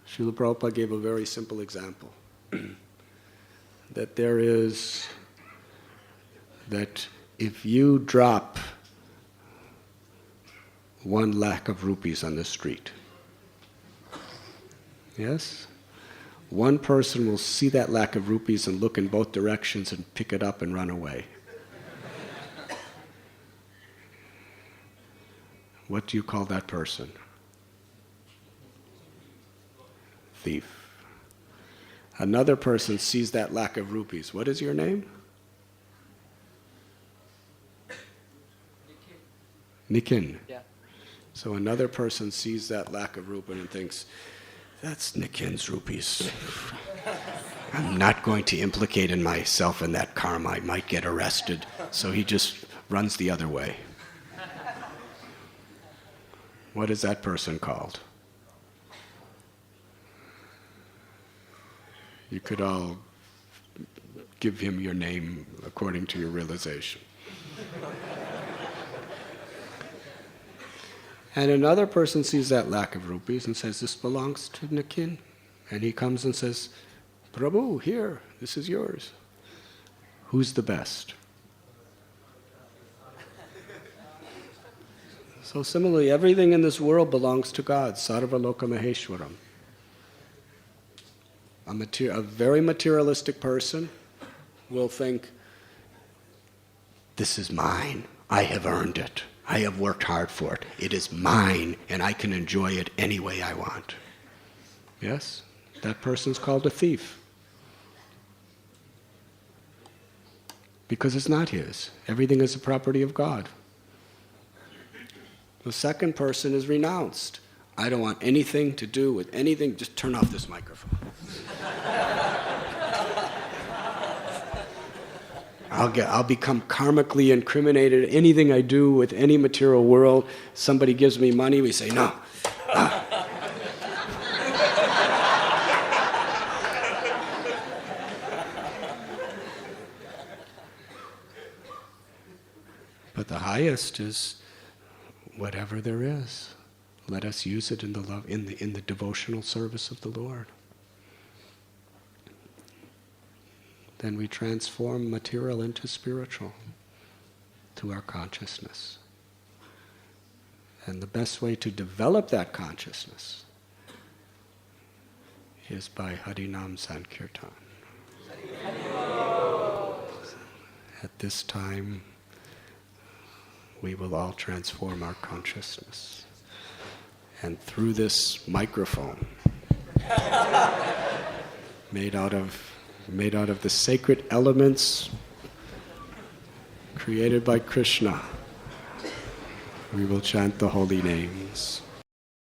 Srila Prabhupada gave a very simple example. That if you drop 1 lakh of rupees on the street, yes? One person will see that lakh of rupees and look in both directions and pick it up and run away. What do you call that person? Thief. Another person sees that lakh of rupees. What is your name? Nikin. Yeah. So another person sees that lakh of rupees and thinks, that's Nikin's rupees. I'm not going to implicate in myself in that karma. I might get arrested. So he just runs the other way. What is that person called? You could all give him your name according to your realization. And another person sees that lakh of rupees and says, this belongs to Nikin. And he comes and says, Prabhu, here, this is yours. Who's the best? So similarly, everything in this world belongs to God, Sarva Loka Maheshwaram. A very materialistic person will think, This is mine. I have earned it. I have worked hard for it. It is mine, and I can enjoy it any way I want. Yes? That person's called a thief. Because it's not his. Everything is the property of God. The second person is renounced. I don't want anything to do with anything. Just turn off this microphone. I'll become karmically incriminated. Anything I do with any material world, somebody gives me money, we say, no. But the highest is whatever there is. Let us use it in the love, in the devotional service of the Lord. Then we transform material into spiritual through our consciousness. And the best way to develop that consciousness is by Harinam Sankirtan. At this time, we will all transform our consciousness. And through this microphone, made out of the sacred elements created by Krishna, we will chant the holy names.